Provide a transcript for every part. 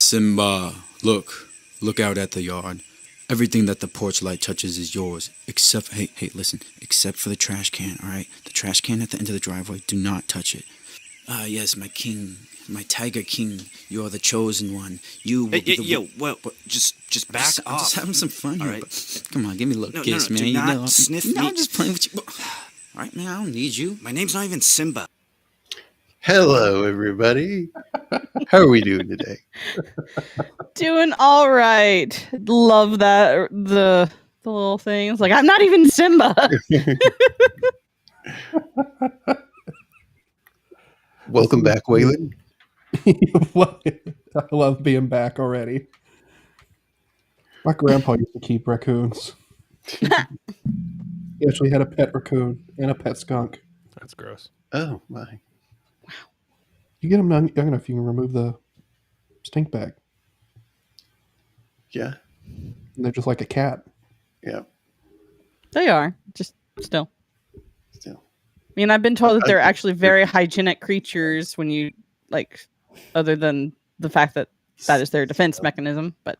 Simba, look out at the yard. Everything that the porch light touches is yours, except, hey, listen, except for the trash can, all right? The trash can at the end of the driveway, do not touch it. Ah, yes, my king, my tiger king, you are the chosen one. You will be the... Well, just back I'm off. just having some fun here, right. but come on, give me a little kiss, man. Do not sniff me. I'm just playing with you. All right, man, I don't need you. My name's not even Simba. Hello, everybody. How are we doing today? Doing all right. Love that the little things. Like, I'm not even Simba. Welcome back, Waylon. I love being back already. My grandpa used to keep raccoons. He actually had a pet raccoon and a pet skunk. That's gross. Oh, my. You get them young enough, you can remove the stink bag. Yeah. And they're just like a cat. Yeah. They are. Just still. Still. I mean, I've been told that they're actually very hygienic creatures when you, like, other than the fact that is their defense mechanism, but.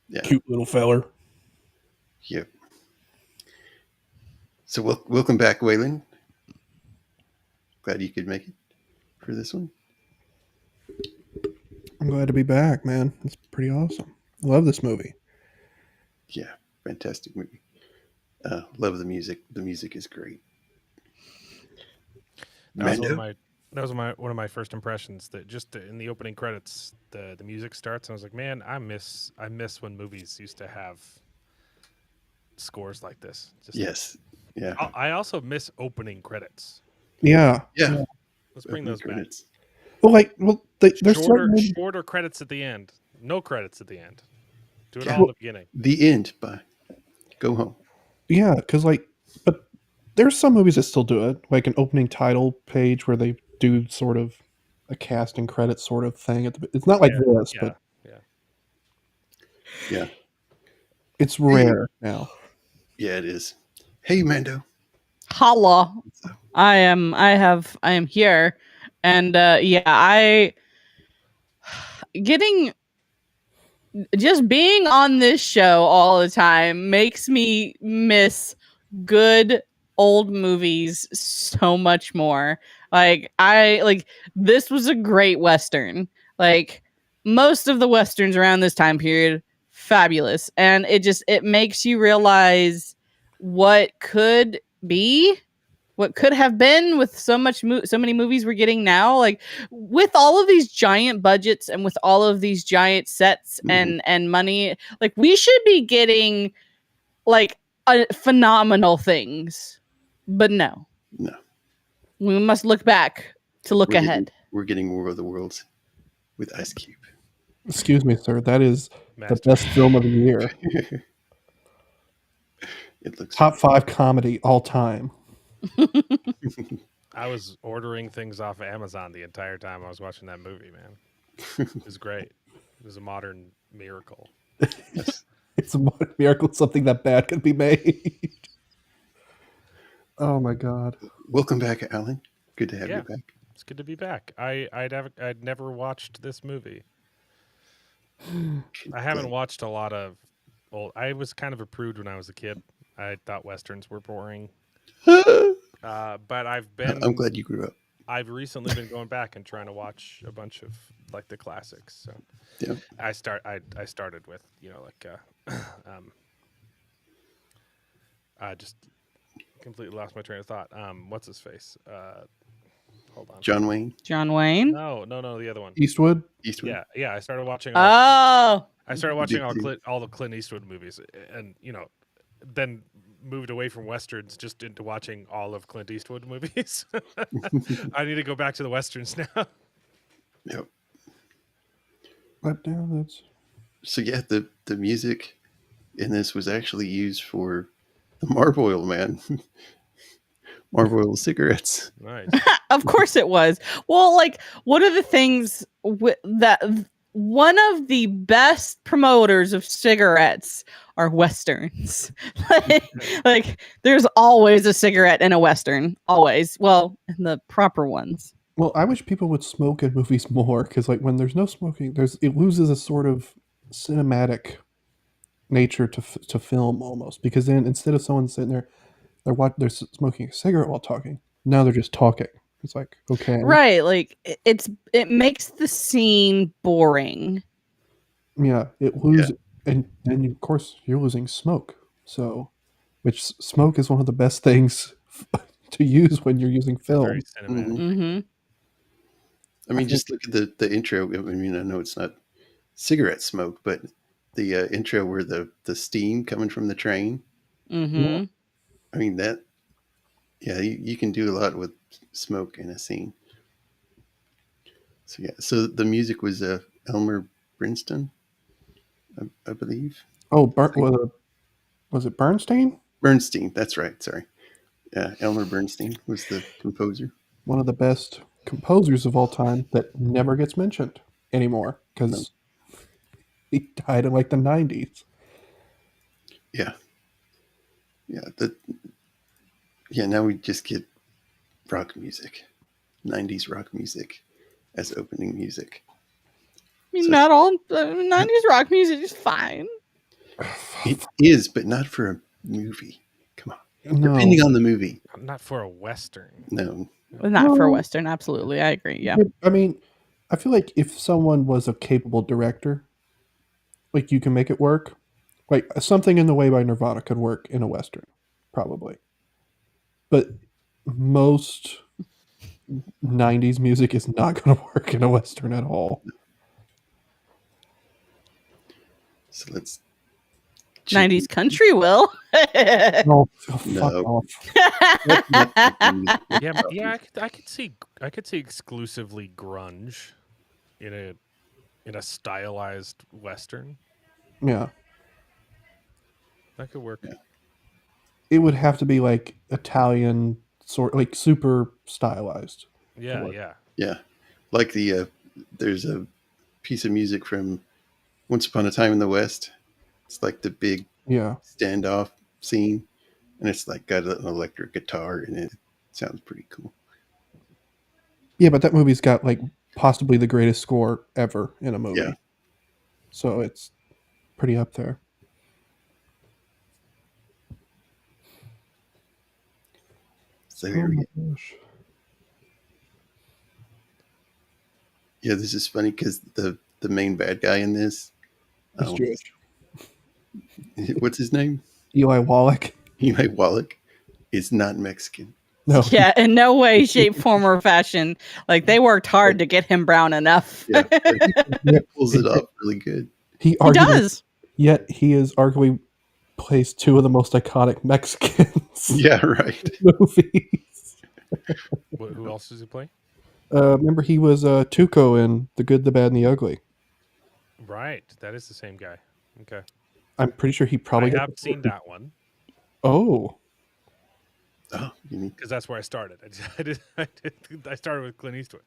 Yeah. Cute little feller. Yep. So welcome back, Waylon. Glad you could make it for this one. I'm glad to be back, man. It's pretty awesome. I love this movie. Yeah, fantastic movie. Love the music. The music is great. That was one of my first impressions. That just in the opening credits, the music starts, and I was like, man, I miss when movies used to have scores like this. Yes. Yeah. I also miss opening credits. Yeah. Yeah. Let's bring those credits. Back. There's shorter credits at the end. No credits at the end. Do it Yeah. all at the beginning. The end. Bye. Go home. Yeah, because but there's some movies that still do it, like an opening title page where they do sort of a cast and credits sort of thing. It's not like this, but yeah, it's rare now. Yeah, it is. Hey, Mando. Holla. I am here. And just being on this show all the time makes me miss good old movies so much more. This was a great Western. Like, most of the Westerns around this time period, fabulous. And it makes you realize what could be, what could have been with so many movies we're getting now. Like, with all of these giant budgets and with all of these giant sets and money, like, we should be getting like phenomenal things, but no, we must look back to look ahead. We're getting War of the Worlds with Ice Cube. Excuse me, sir. That is the best film of the year. It looks top 5 comedy all time. I was ordering things off of Amazon the entire time I was watching that movie, man. It was great. It was a modern miracle. Yes. It's a modern miracle. Something that bad could be made. Oh my God. Welcome back, Alan. Good to have you back. It's good to be back. I'd never watched this movie. I haven't watched a lot of old. I was kind of a prude when I was a kid. I thought Westerns were boring. But I'm glad you grew up. I've recently been going back and trying to watch a bunch of like the classics. So yeah, I started with I just completely lost my train of thought. What's his face? Hold on. John Wayne. No, the other one. Eastwood. Yeah. I started watching. I started watching all the Clint Eastwood movies, and then moved away from Westerns just into watching all of Clint Eastwood movies. I need to go back to the Westerns now. Yep. But now that's... So yeah, the music in this was actually used for the Marboil Man. Marboil cigarettes. Nice. Of course it was. Well, like, one of the things that one of the best promoters of cigarettes are Westerns. like, there's always a cigarette in a Western. Always. Well, in the proper ones. Well, I wish people would smoke in movies more because, like, when there's no smoking, it loses a sort of cinematic nature to film almost. Because then instead of someone sitting there, they're smoking a cigarette while talking. Now they're just talking. It's like, okay, Right, like it makes the scene boring. yeah, it loses, and of course you're losing smoke. So, which smoke is one of the best things to use when you're using film. Very cinematic. Mm-hmm. I mean, think- just look at the intro. I mean, I know it's not cigarette smoke, but the intro where the steam coming from the train. Mm-hmm. I mean that. Yeah, you can do a lot with smoke in a scene. So yeah, so the music was Elmer Bernstein, I believe. Oh, was it Bernstein? Bernstein, that's right. Sorry, yeah, Elmer Bernstein was the composer. One of the best composers of all time that never gets mentioned anymore because he died in like the 90s. Yeah, yeah, yeah. Now we just get rock music, '90s rock music as opening music. I mean, So- not all 90s rock music is fine. It is, but not for a movie. Come on, No. depending on the movie. Not for a western. No, Not for No. Western, absolutely. I agree. Yeah. I mean, I feel like if someone was a capable director, like you can make it work. Like Something in the Way by Nirvana could work in a Western, probably. But most 90s music is not going to work in a Western at all. so let's. 90s country will. No, fuck No. off. Yeah, yeah. I could see exclusively grunge in a stylized western. Yeah. That could work. Yeah. It would have to be like Italian, like super stylized. Yeah, work. yeah. Yeah, like there's a piece of music from Once Upon a Time in the West. It's like the big Yeah. standoff scene, and it's like got an electric guitar in it. Sounds pretty cool. Yeah, but that movie's got like possibly the greatest score ever in a movie. Yeah. So it's pretty up there. So here we go. Gosh. Yeah, this is funny because the main bad guy in this, It's Jewish. what's his name? Eli Wallach. Eli Wallach is not Mexican. No. Yeah, in no way, shape, form, or fashion. Like they worked hard to get him brown enough. Yeah, he pulls it off really good. He He does. Yet he is arguably plays two of the most iconic Mexicans Yeah, right. movies. Who else does he play? Remember he was Tuco in The Good, the Bad, and the Ugly. Right, that is the same guy. Okay, I'm pretty sure he probably I got have seen that one Oh. Oh, you mean because that's where I started. I started with Clint Eastwood.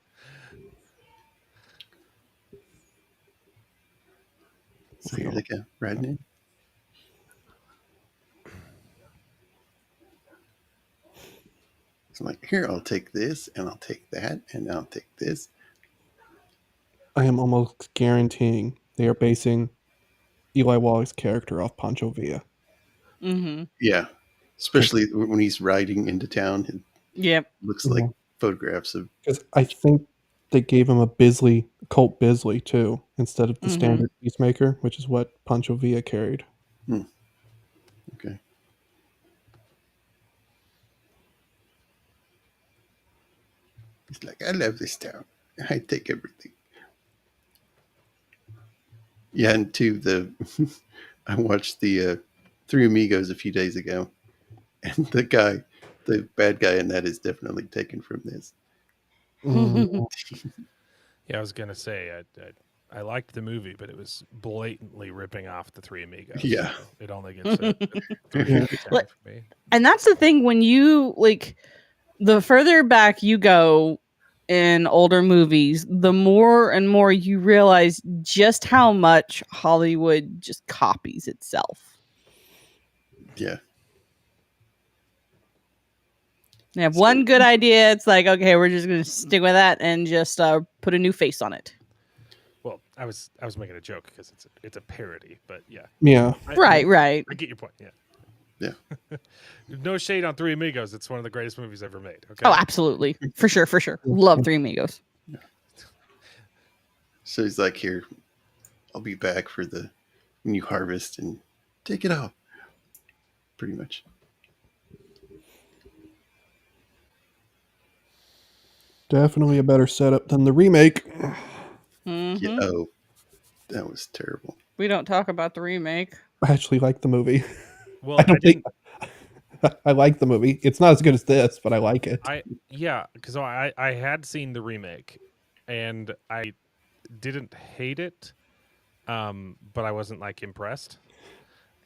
so here they go, riding in. So I'm like, here, I'll take this, and I'll take that, and I'll take this. I am almost guaranteeing they are basing Eli Wallach's character off Pancho Villa. Mm-hmm. Yeah, especially when he's riding into town. It Yep. looks like Yeah. photographs of. Because I think they gave him a Colt Bisley too, instead of the Mhm. standard Peacemaker, which is what Pancho Villa carried. Okay. He's like, I love this town. I take everything. Yeah, and two, I watched the Three Amigos a few days ago, and the bad guy in that is definitely taken from this. Mm, Yeah, I was gonna say I liked the movie, but it was blatantly ripping off the Three Amigos. Yeah. So it only gets a 3 Yeah. out of 10 for me. And that's the thing when you like the further back you go in older movies, the more and more you realize just how much Hollywood just copies itself. Yeah. They have one good idea. It's like, okay, we're just gonna stick with that and just put a new face on it. Well, I was making a joke because it's a parody, but yeah. Yeah. Right. I get your point. Yeah. Yeah. No shade on Three Amigos. It's one of the greatest movies ever made. Okay. Oh, absolutely, for sure. Love Three Amigos. So he's like, here, I'll be back for the when you harvest and take it off. Pretty much. Definitely a better setup than the remake. Mhm. Yeah, oh, that was terrible. We don't talk about the remake. I actually like the movie. Well, I don't think I like the movie. It's not as good as this, but I like it. because I had seen the remake, and I didn't hate it, but I wasn't like impressed.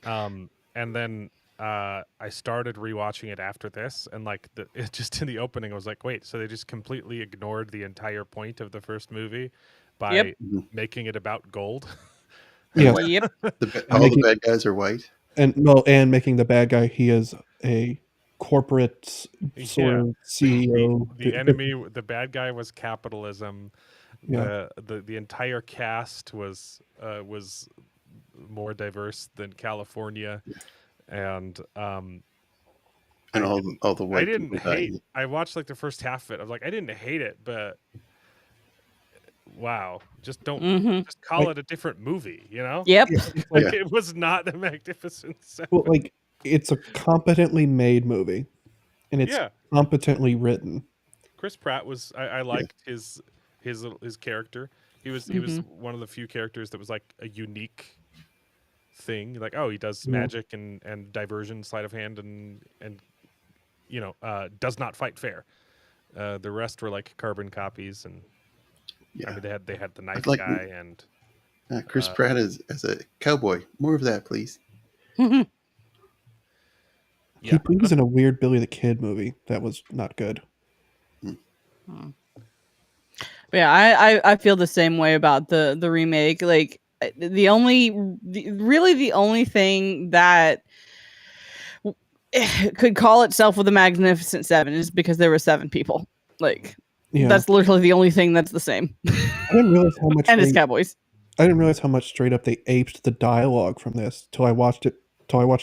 And then I started rewatching it after this, and like it just in the opening, I was like, wait, so they just completely ignored the entire point of the first movie by Yep. making it about gold. Yeah. Yep. All the bad guys are white. And making the bad guy, he is a corporate sort of CEO. The enemy, the bad guy was capitalism. Yeah. The entire cast was more diverse than California, and all the white I didn't people hate. dying. I watched like the first half of it. I was like, I didn't hate it, but wow, just don't Mhm. just call it a different movie, you know? Yep. Like Yeah. it was not the Magnificent Seven. Well, like it's a competently made movie, and it's Yeah. competently written. Chris Pratt was. I liked his character. He was one of the few characters that was like a unique thing. Like, oh, he does Yeah. magic and diversion, sleight of hand, and does not fight fair. The rest were like carbon copies, and Yeah. I mean, they had the knife like- guy and Chris Pratt as a cowboy. More of that, please. yeah. He was in a weird Billy the Kid movie that was not good. Yeah, I feel the same way about the remake. Like the only thing that could call itself with the Magnificent Seven is because there were 7 people. Like Yeah. that's literally the only thing that's the same. I didn't realize how much And it's Cowboys. I didn't realize how much straight up they aped the dialogue from this till I watched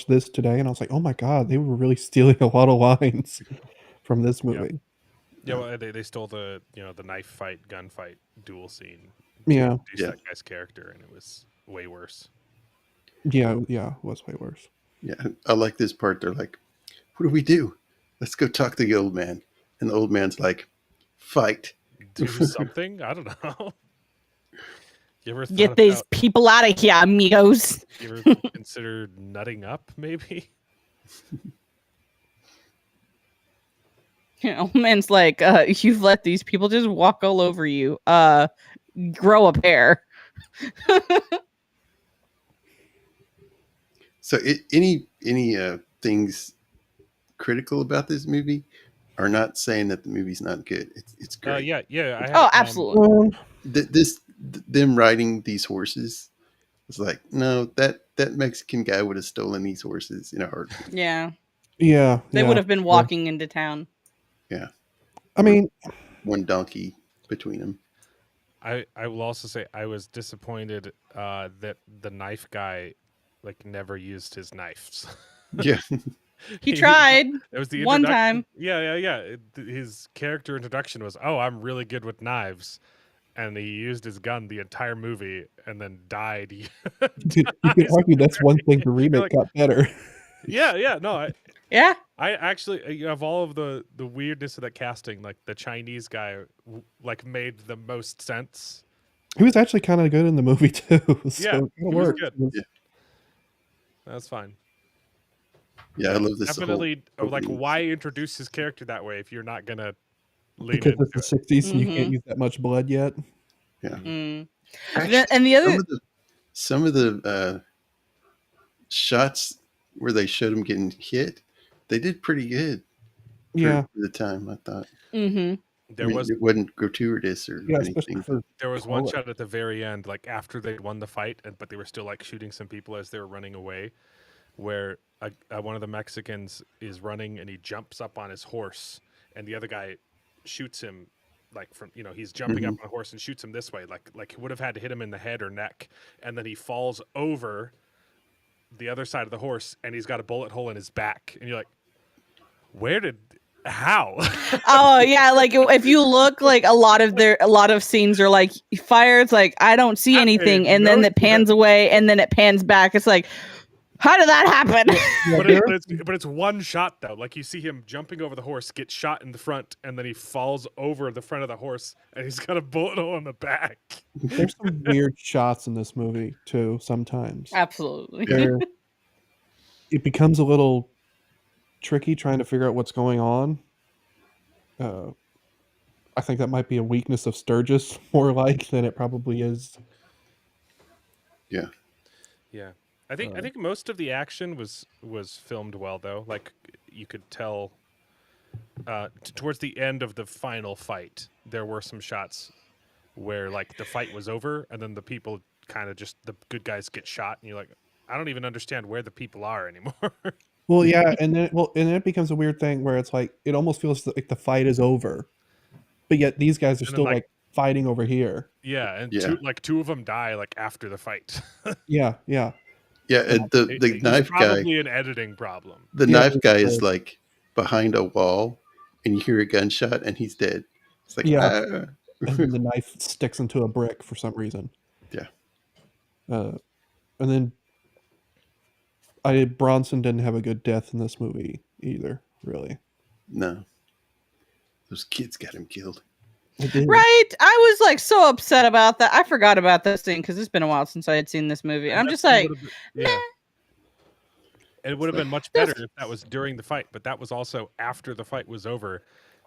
this today, and I was like, oh my god, they were really stealing a lot of lines from this movie. Yeah, well, they stole the the knife fight, gunfight, duel scene. Yeah. To introduce Yeah. that guy's character, and it was way worse. Yeah, it was way worse. Yeah, I like this part. They're like, what do we do? Let's go talk to the old man. And the old man's like, fight. Do something. I don't know. You ever Get thought these about- people out of here, amigos. You ever considered nutting up? Maybe. Old man's like, you've let these people just walk all over you. Grow a pair. So any things critical about this movie are not saying that the movie's not good. It's great. Yeah. I had, Oh, absolutely. Them riding these horses was like, no, that Mexican guy would have stolen these horses in a heartbeat. Yeah. Yeah. They yeah, would have been yeah. walking into town. Yeah, I mean, one donkey between them. I will also say I was disappointed that the knife guy like never used his knives. Yeah, He tried. It was the One introduction- time. Yeah. His character introduction was, "Oh, I'm really good with knives," and he used his gun the entire movie and then died. you could argue that's one thing the remake Like- got better. Yeah. No, Yeah. I actually of all of the weirdness of that casting, like the Chinese guy, like made the most sense. He was actually kind of good in the movie too. So Yeah, it he was worked. good. Yeah. That's fine. yeah, I love this. Definitely, whole like, opening. why introduce his character that way if you're not gonna lean Because into it's the it? 60s and you can't Mhm. use that much blood yet. Yeah, Mm. Actually, And the other, some of the shots where they showed him getting hit, they did pretty good. For Yeah. the time, I thought. mm-hmm. There was it wasn't gratuitous or Yeah, especially anything. for there was one color. shot at the very end, like after they won the fight, but they were still like shooting some people as they were running away, where one of the Mexicans is running and he jumps up on his horse and the other guy shoots him like from he's jumping up on a horse and shoots him this way, like he would have had to hit him in the head or neck, and then he falls over the other side of the horse and he's got a bullet hole in his back, and you're like, how? Oh yeah, like if you look, like a lot of scenes are like fire. It's like I don't see anything, and then it pans away, and then it pans back. It's like, how did that happen? But it's one shot though. Like you see him jumping over the horse, get shot in the front, and then he falls over the front of the horse, and he's got a bullet hole in the back. There's some weird shots in this movie too. Sometimes, Absolutely. where it becomes a little tricky trying to figure out what's going on. I think that might be a weakness of Sturges more like than it probably is. Yeah. Yeah. I think most of the action was filmed well though. Like you could tell towards the end of the final fight, there were some shots where like the fight was over and then the people kind of just the good guys get shot and you're like, I don't even understand where the people are anymore. Well, yeah, and then it becomes a weird thing where it's like it almost feels like the fight is over, but yet these guys are still like fighting over here. Yeah, and two of them die like after the fight. Yeah. Yeah, and the knife guy. Probably an editing problem. The knife guy is like behind a wall, and you hear a gunshot, and he's dead. It's like and the knife sticks into a brick for some reason. Yeah. And then Bronson didn't have a good death in this movie either, really. No. Those kids got him killed. Right? I was like so upset about that. I forgot about this thing because it's been a while since I had seen this movie. And I'm just like, yeah. And it would have been much better if that was during the fight, but that was also after the fight was over,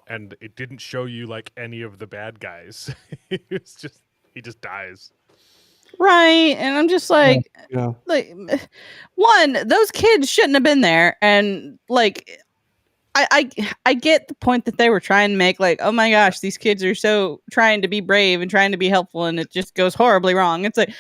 and it didn't show you like any of the bad guys. He just dies. Right, and I'm just like, like, one, those kids shouldn't have been there, and like, I get the point that they were trying to make, like, oh my gosh, these kids are so trying to be brave and trying to be helpful, and it just goes horribly wrong. It's like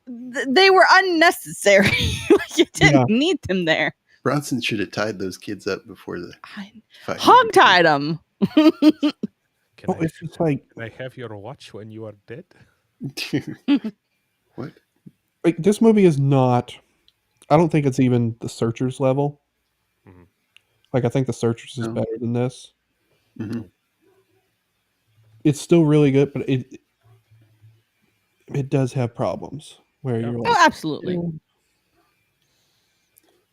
they were unnecessary. Like, you didn't need them there. Bronson should have tied those kids up before the fight. Hog tied them. It's just like, can I have your watch when you are dead? What? Like, this movie is not. I don't think it's even the Searchers level. Mm-hmm. Like, I think the Searchers is better than this. Mm-hmm. It's still really good, but it does have problems where you're like, absolutely.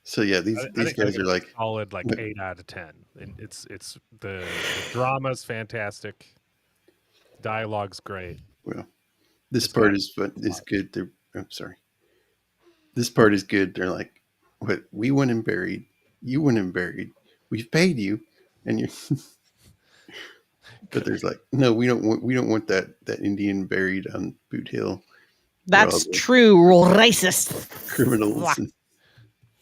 So yeah, these guys are like solid, like 8 out of 10. And it's the drama's fantastic, dialogue's great. Well, this part is good. I'm sorry. This part is good. They're like, what? We went and buried. You went and buried. We've paid you, and you. But there's like, no, we don't want that Indian buried on Boot Hill. That's true, racist criminals.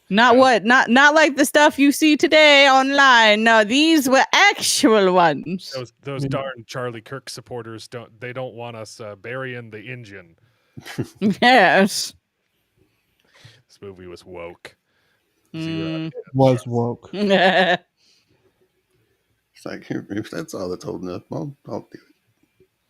Not like the stuff you see today online. No, these were actual ones. Those darn Charlie Kirk supporters don't want us burying the Indian. Yes. This movie was woke. Was woke. It's like, if that's all that's holding up, I'll do it.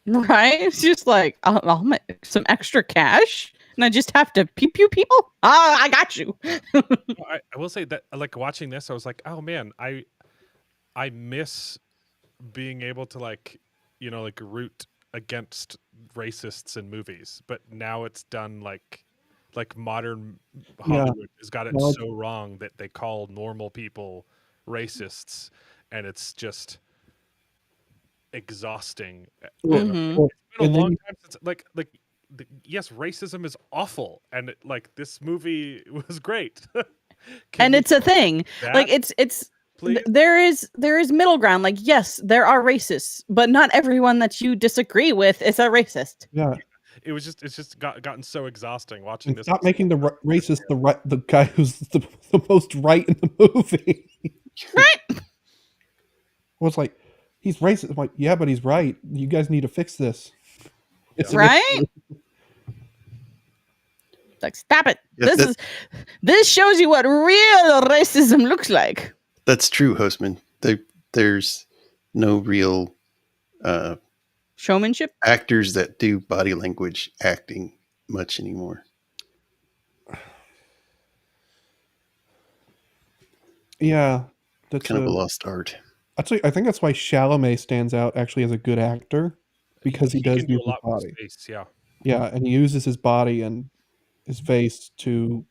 Right? It's just like, I'll make some extra cash, and I just have to pew pew people. Oh, I got you. I will say that, like, watching this, I was like, oh man, I miss being able to like root against racists in movies, but now it's done like modern Hollywood has got it so wrong that they call normal people racists, and it's just exhausting. Mm-hmm. It's been a long time since yes, racism is awful, and this movie was great. And it's a thing. Like it's please? There is middle ground. Like, yes, there are racists, but not everyone that you disagree with is a racist. Yeah. It's just gotten so exhausting watching this. Stop making the racist the guy who's the most right in the movie. Right. Well, it's like, he's racist. I'm like, yeah, but he's right. You guys need to fix this. Right? Like, stop it. Yeah, this shows you what real racism looks like. That's true, Hostman. There's no real Showmanship. actors that do body language acting much anymore. Yeah, that's Kind of a lost art. actually, I think that's why Chalamet stands out actually as a good actor, because he does can do use a his lot with his body. face. Yeah. Yeah, and he uses his body and his face to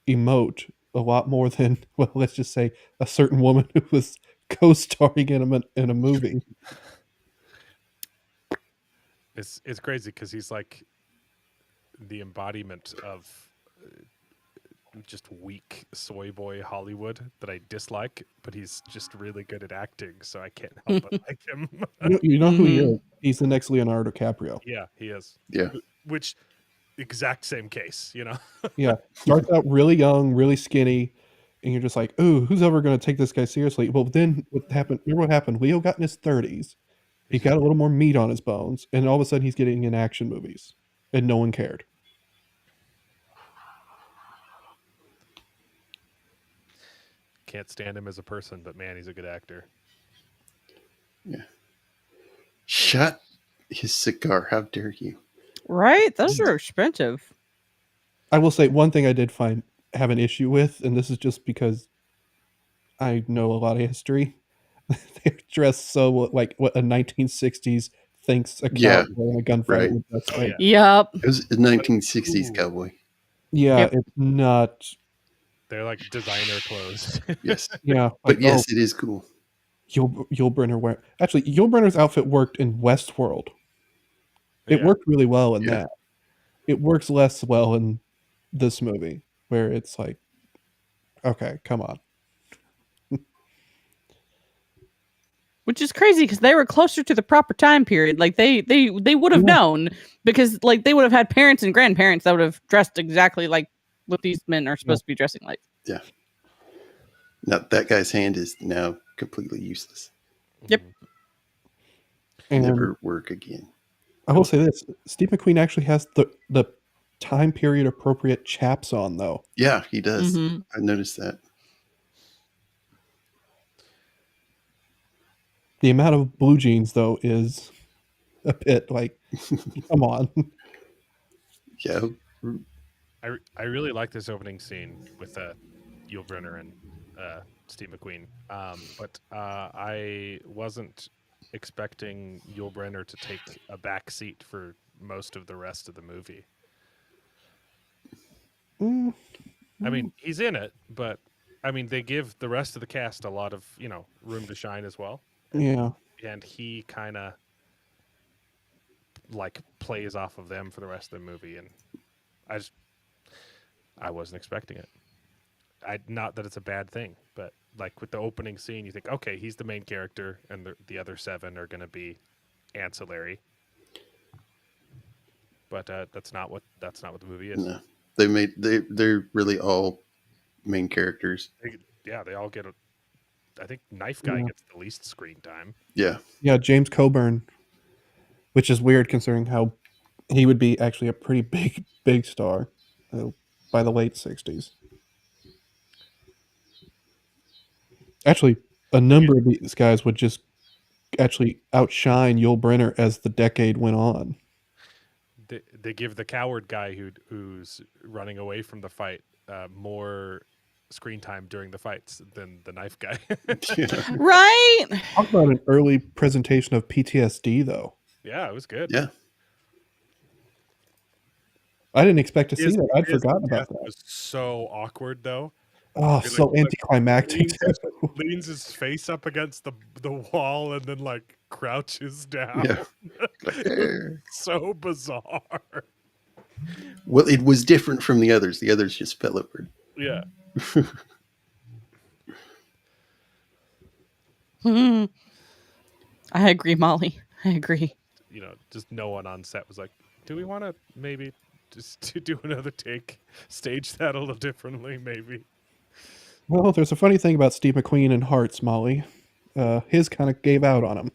emote a lot more than, well, let's just say a certain woman who was co-starring in a movie. It's crazy because he's like the embodiment of just weak soy boy Hollywood that I dislike, but he's just really good at acting, so I can't help but like him. You know who he Mhm. is? He's the next Leonardo DiCaprio. Yeah, he is. Yeah. Which exact same case, you know. Yeah, starts out really young, really skinny, and you're just like, "Ooh, who's ever going to take this guy seriously?" Well, then what happened? Remember what happened? Leo got in his 30s. He got a little more meat on his bones, and all of a sudden he's getting in action movies, and no one cared. Can't stand him as a person, but man, he's a good actor. Yeah. Shut his cigar. How dare you? Right? Those are expensive. I will say one thing I did have an issue with, and this is just because I know a lot of history. They're dressed so like what a 1960s thinks a Yeah, cowboy in a gunfight right. would dress Oh, like. yeah. Yep. It was a 1960s Ooh. cowboy. Yeah, Yep. it's not. They're like designer clothes. Yes. Yeah, But like, yes, it is cool. Yulbrenner wear. Actually, Yulbrenner's outfit worked in Westworld. It Yeah. worked really well in Yeah. that. It works less well in this movie, where it's like, okay, come on. Which is crazy because they were closer to the proper time period. Like they would have Yeah. known, because like they would have had parents and grandparents that would have dressed exactly like what these men are supposed to be dressing like. Yeah. Now that guy's hand is now completely useless. Yep. And Never work again. I will say this: Steve McQueen actually has the time period appropriate chaps on, though. Yeah, he does. Mhm. I noticed that. The amount of blue jeans, though, is a bit like, come on. Yeah. I really like this opening scene with Yul Brynner and Steve McQueen, but I wasn't expecting Yul Brynner to take a back seat for most of the rest of the movie. Mm, I mean, he's in it, but I mean, they give the rest of the cast a lot of room to shine as well, yeah. and he kind of like plays off of them for the rest of the movie, and I wasn't expecting it. Not that it's a bad thing, but like with the opening scene, you think, okay, he's the main character, and the other seven are going to be ancillary. But that's not what the movie is. No. They're really all main characters. They all get I think Knife Guy Yeah. gets the least screen time. Yeah. Yeah, James Coburn, which is weird considering how he would be actually a pretty big star by the late 60s. Actually, a number of these guys would just actually outshine Yul Brynner as the decade went on. They give the coward guy who's running away from the fight more screen time during the fights than the knife guy. Yeah. Right? Talk about an early presentation of PTSD, though. Yeah, it was good. Yeah. I didn't expect to see His- that. I'd his forgotten death about that. was so awkward, though. Oh, He, so like, anticlimactic. leans his face up against the wall and then like crouches down. Yeah. Like, eh. So bizarre. Well, it was different from the others. The others just fell over. Yeah. I agree, Molly. I agree. Just no one on set was like, do we want to maybe just to do another take, stage that a little differently, maybe? Well, there's a funny thing about Steve McQueen and Hearts, Molly. His kind of gave out on him.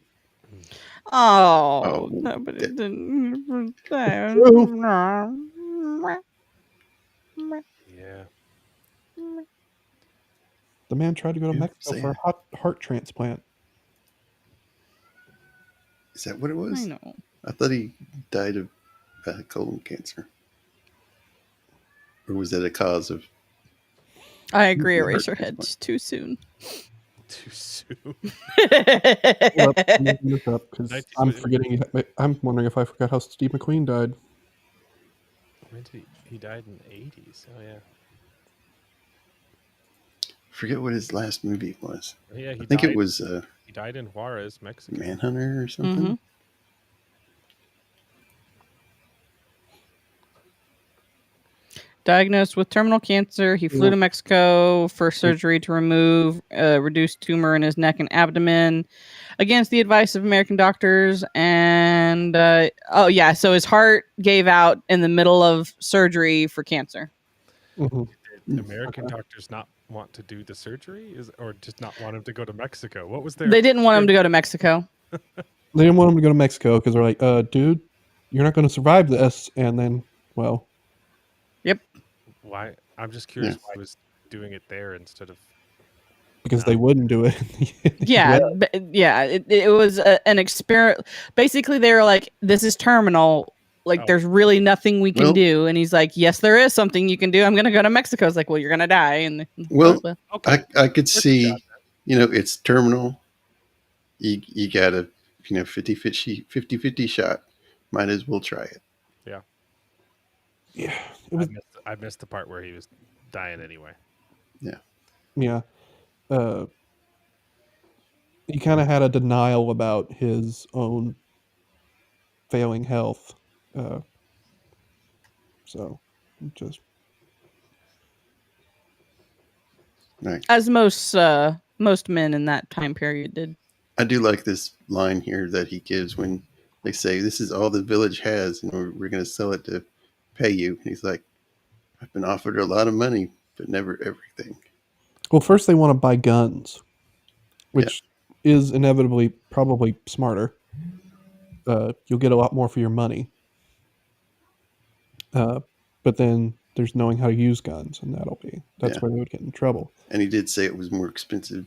Oh, Oh, nobody that- didn't. Yeah. The man tried to go to Yeah, Mexico say for it. a heart transplant. Is that what it was? I know. I thought he died of colon cancer. Or was that a cause of... I agree. Heart Eraserhead's too soon. Too soon. Hold up, I'm looking this up because 19 I'm forgetting. I'm wondering if I forgot how Steve McQueen died. When did he died in the 80s? Oh yeah. forget what his last movie was. Oh, yeah, I think it was he died in Juarez, Mexico. Manhunter or something. Mhm. Diagnosed with terminal cancer, he flew to Mexico for surgery to remove a reduced tumor in his neck and abdomen against the advice of American doctors. And so his heart gave out in the middle of surgery for cancer. Mhm. Did American doctors not want to do the surgery, or just not want him to go to Mexico? What was their? They didn't want him to go to Mexico. They didn't want him to go to Mexico because they're like, dude, you're not going to survive this. And then, well, Yep. Why? I'm just curious why he was doing it there instead of. because they wouldn't do it. Yeah, it was an experiment. Basically, they were like, "This is terminal. Like, there's really nothing we can do." And he's like, "Yes, there is something you can do. I'm going to go to Mexico." It's like, "Well, you're going to die." And Well, okay. I could see, it's terminal. You got a 50-50 shot. Might as well try it. Yeah. Yeah. I missed the part where he was dying anyway. Yeah. Yeah. He kind of had a denial about his own failing health. So, just Right. as most men in that time period did. I do like this line here that he gives when they say, "This is all the village has, and we're going to sell it to pay you." And he's like, "I've been offered a lot of money, but never everything." well, first they want to buy guns, which is inevitably probably smarter. You'll get a lot more for your money. But then there's knowing how to use guns, and that's where they would get in trouble. And he did say it was more expensive.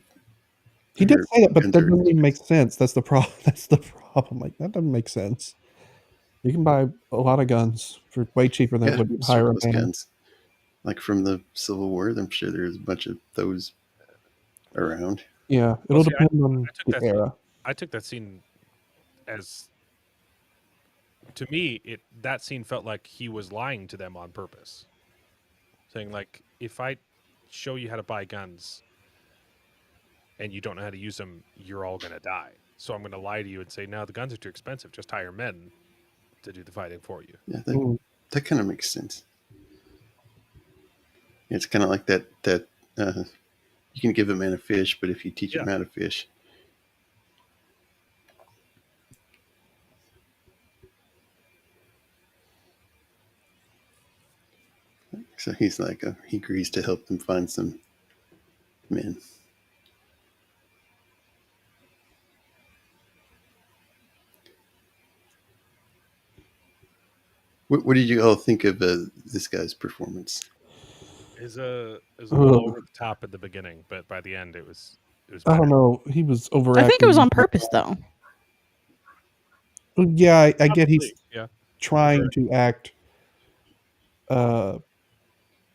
He did say that, but guns that are doesn't even make expensive. sense. That's the problem. That's the problem. Like, that doesn't make sense. You can buy a lot of guns for way cheaper than it would hire a surplus man. guns, like from the Civil War. I'm sure there's a bunch of those around. Yeah, it'll depend on the era. I took that scene as, to me, that scene felt like he was lying to them on purpose, saying like, if I show you how to buy guns and you don't know how to use them, you're all going to die. So I'm going to lie to you and say, no, the guns are too expensive. Just hire men to do the fighting for you. Yeah, that kind of makes sense. It's kind of like that you can give a man a fish, but if you teach him how to fish. So he's like, he agrees to help them find some men. What did you all think of this guy's performance? Is a little over the top at the beginning, but by the end it was I don't know. He was overacting. I think it was on purpose, though. Yeah, I get he's trying to act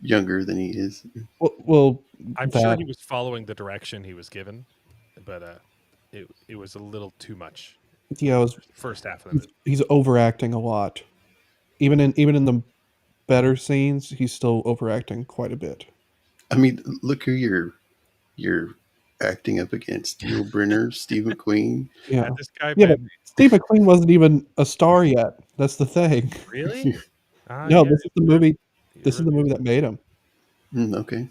younger than he is. Well, I'm sure he was following the direction he was given, but it was a little too much. Yeah, it was first half of the movie. He's overacting a lot. Even in the better scenes, he's still overacting quite a bit. I mean, look who you're acting up against: Yul Brynner, Steve McQueen. Yeah, this guy. Yeah, but Steve McQueen wasn't even a star yet. That's the thing. Really? No, this is the movie. This is the movie that made him. Okay.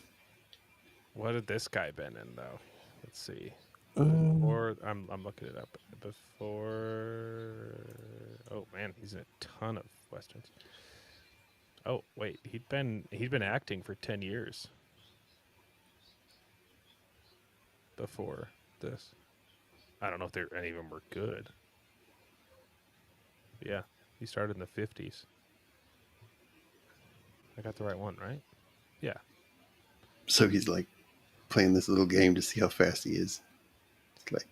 What had this guy been in though? Let's see. Or I'm looking it up. Before. Oh man, he's in a ton of westerns. Oh wait, he'd been acting for 10 years before this. I don't know if any of them were good. Yeah, he started in the 50s. I got the right one, right? Yeah. So he's like playing this little game to see how fast he is. It's like,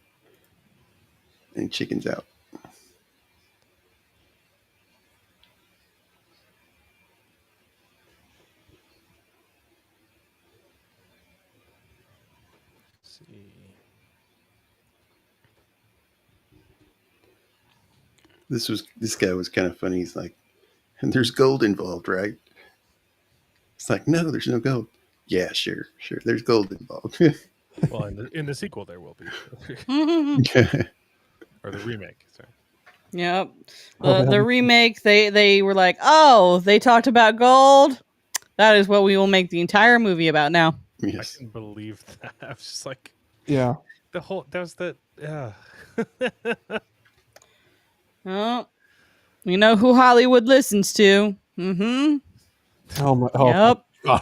and he chickens out. see. This guy was kind of funny. He's like, and there's gold involved, right? It's like, no, there's no gold. Yeah, sure. There's gold involved. Well, in the sequel there will be, or the remake. Sorry. Yep. Oh, The man. remake, they were like, oh, they talked about gold. That is what we will make the entire movie about now. Yes. I can believe that. I was just like, Yeah. the whole that was the. Oh, you know who Hollywood listens to. Mm-hmm. Oh my. Yep. Oh, God.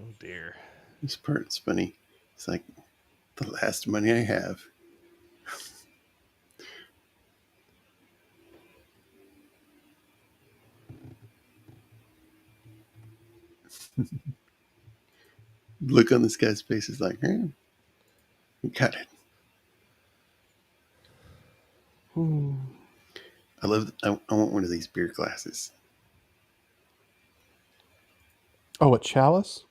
Oh dear. This part's funny. It's like the last money I have. Look on this guy's face is like, eh, got it. I want one of these beer glasses. Oh, a chalice?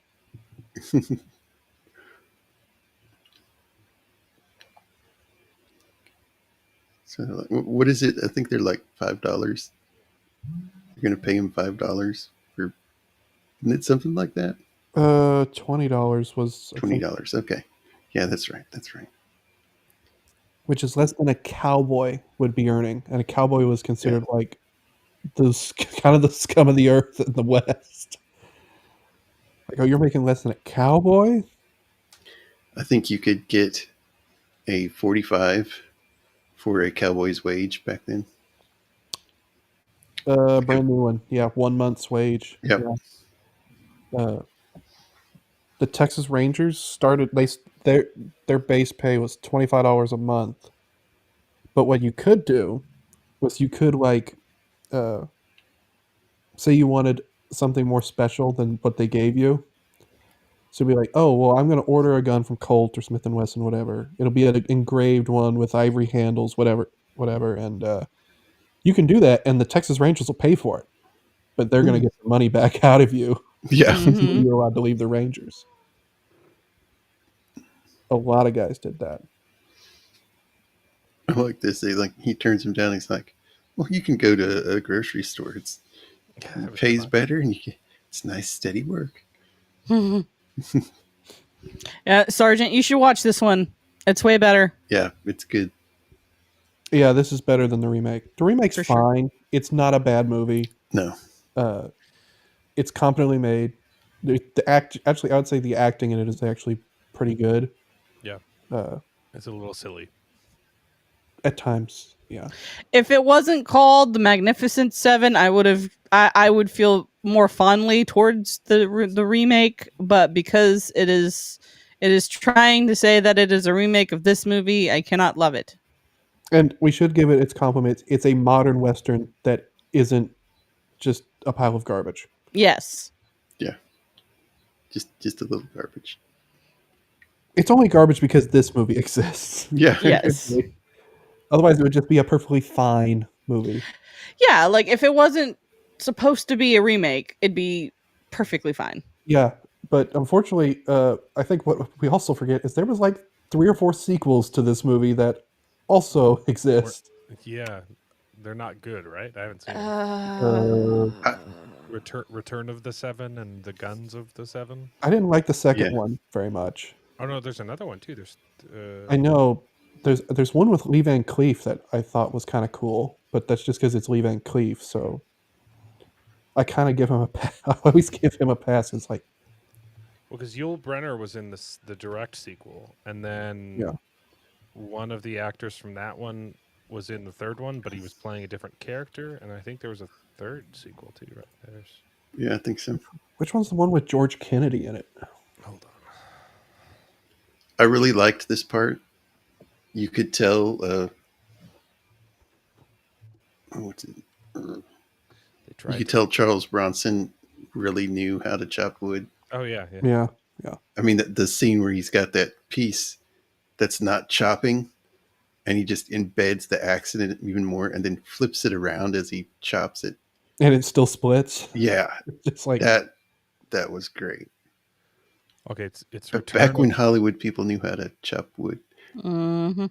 So, like, what is it? I think they're like $5. You're gonna pay him $5 for, isn't it something like that? $20 was, I think, $20. Okay, yeah, that's right. which is less than a cowboy would be earning, and a cowboy was considered like kind of the scum of the earth in the West. Like, oh, you're making less than a cowboy? I think you could get a 45 for a cowboy's wage back then. Brand new one. Yeah, 1 month's wage. Yep. Yeah. The Texas Rangers started their base pay was $25 a month. But what you could do was you could like say you wanted something more special than what they gave you. So be like, oh well, I'm going to order a gun from Colt or Smith and Wesson, whatever. It'll be an engraved one with ivory handles, whatever, and you can do that, and the Texas Rangers will pay for it, but they're going to get the money back out of you. Yeah. Mhm. You're allowed to leave the Rangers. A lot of guys did that. I like this. He turns him down. He's like, well, you can go to a grocery store. It pays better, and it's nice, steady work. Yeah, Sergeant, you should watch this one. It's way better. Yeah, it's good. Yeah, this is better than the remake. The remake's For sure. fine. It's not a bad movie. No, It's competently made. Actually, I would say the acting in it is actually pretty good. Yeah. It's a little silly. At times. Yeah. If it wasn't called The Magnificent Seven, I would feel more fondly towards the remake. But because it is trying to say that it is a remake of this movie, I cannot love it. And we should give it its compliments. It's a modern Western that isn't just a pile of garbage. Yes. yeah, just a little garbage. It's only garbage because this movie exists. Yeah, Yes. Otherwise, it would just be a perfectly fine movie. Yeah, like if it wasn't supposed to be a remake, it'd be perfectly fine. Yeah, but unfortunately, I think what we also forget is there was like 3 or 4 sequels to this movie that also exist. Yeah, they're not good, right? I haven't seen Return of the Seven and the Guns of the Seven. I didn't like the second Yeah. one very much. Oh no, there's another one too. There's I know there's one with Lee Van Cleef that I thought was kind of cool, but that's just because it's Lee Van Cleef. So I kind of give him a pass. I always give him a pass. It's like, well, because Yul Brynner was in the direct sequel, and then Yeah. one of the actors from that one was in the third one, but he was playing a different character, and I think there was a third sequel too. Right? yeah, I think so. which one's the one with George Kennedy in it? Hold on. I really liked this part. You could tell. What's it? They You tried. could tell Charles Bronson really knew how to chop wood. Oh yeah. Yeah. I mean, the scene where he's got that piece that's not chopping, and he just embeds the axe in it even more, and then flips it around as he chops it. And it still splits. Yeah, It's like, that was great. Okay, it's But Return. back when Hollywood people knew how to chop wood. Hmm.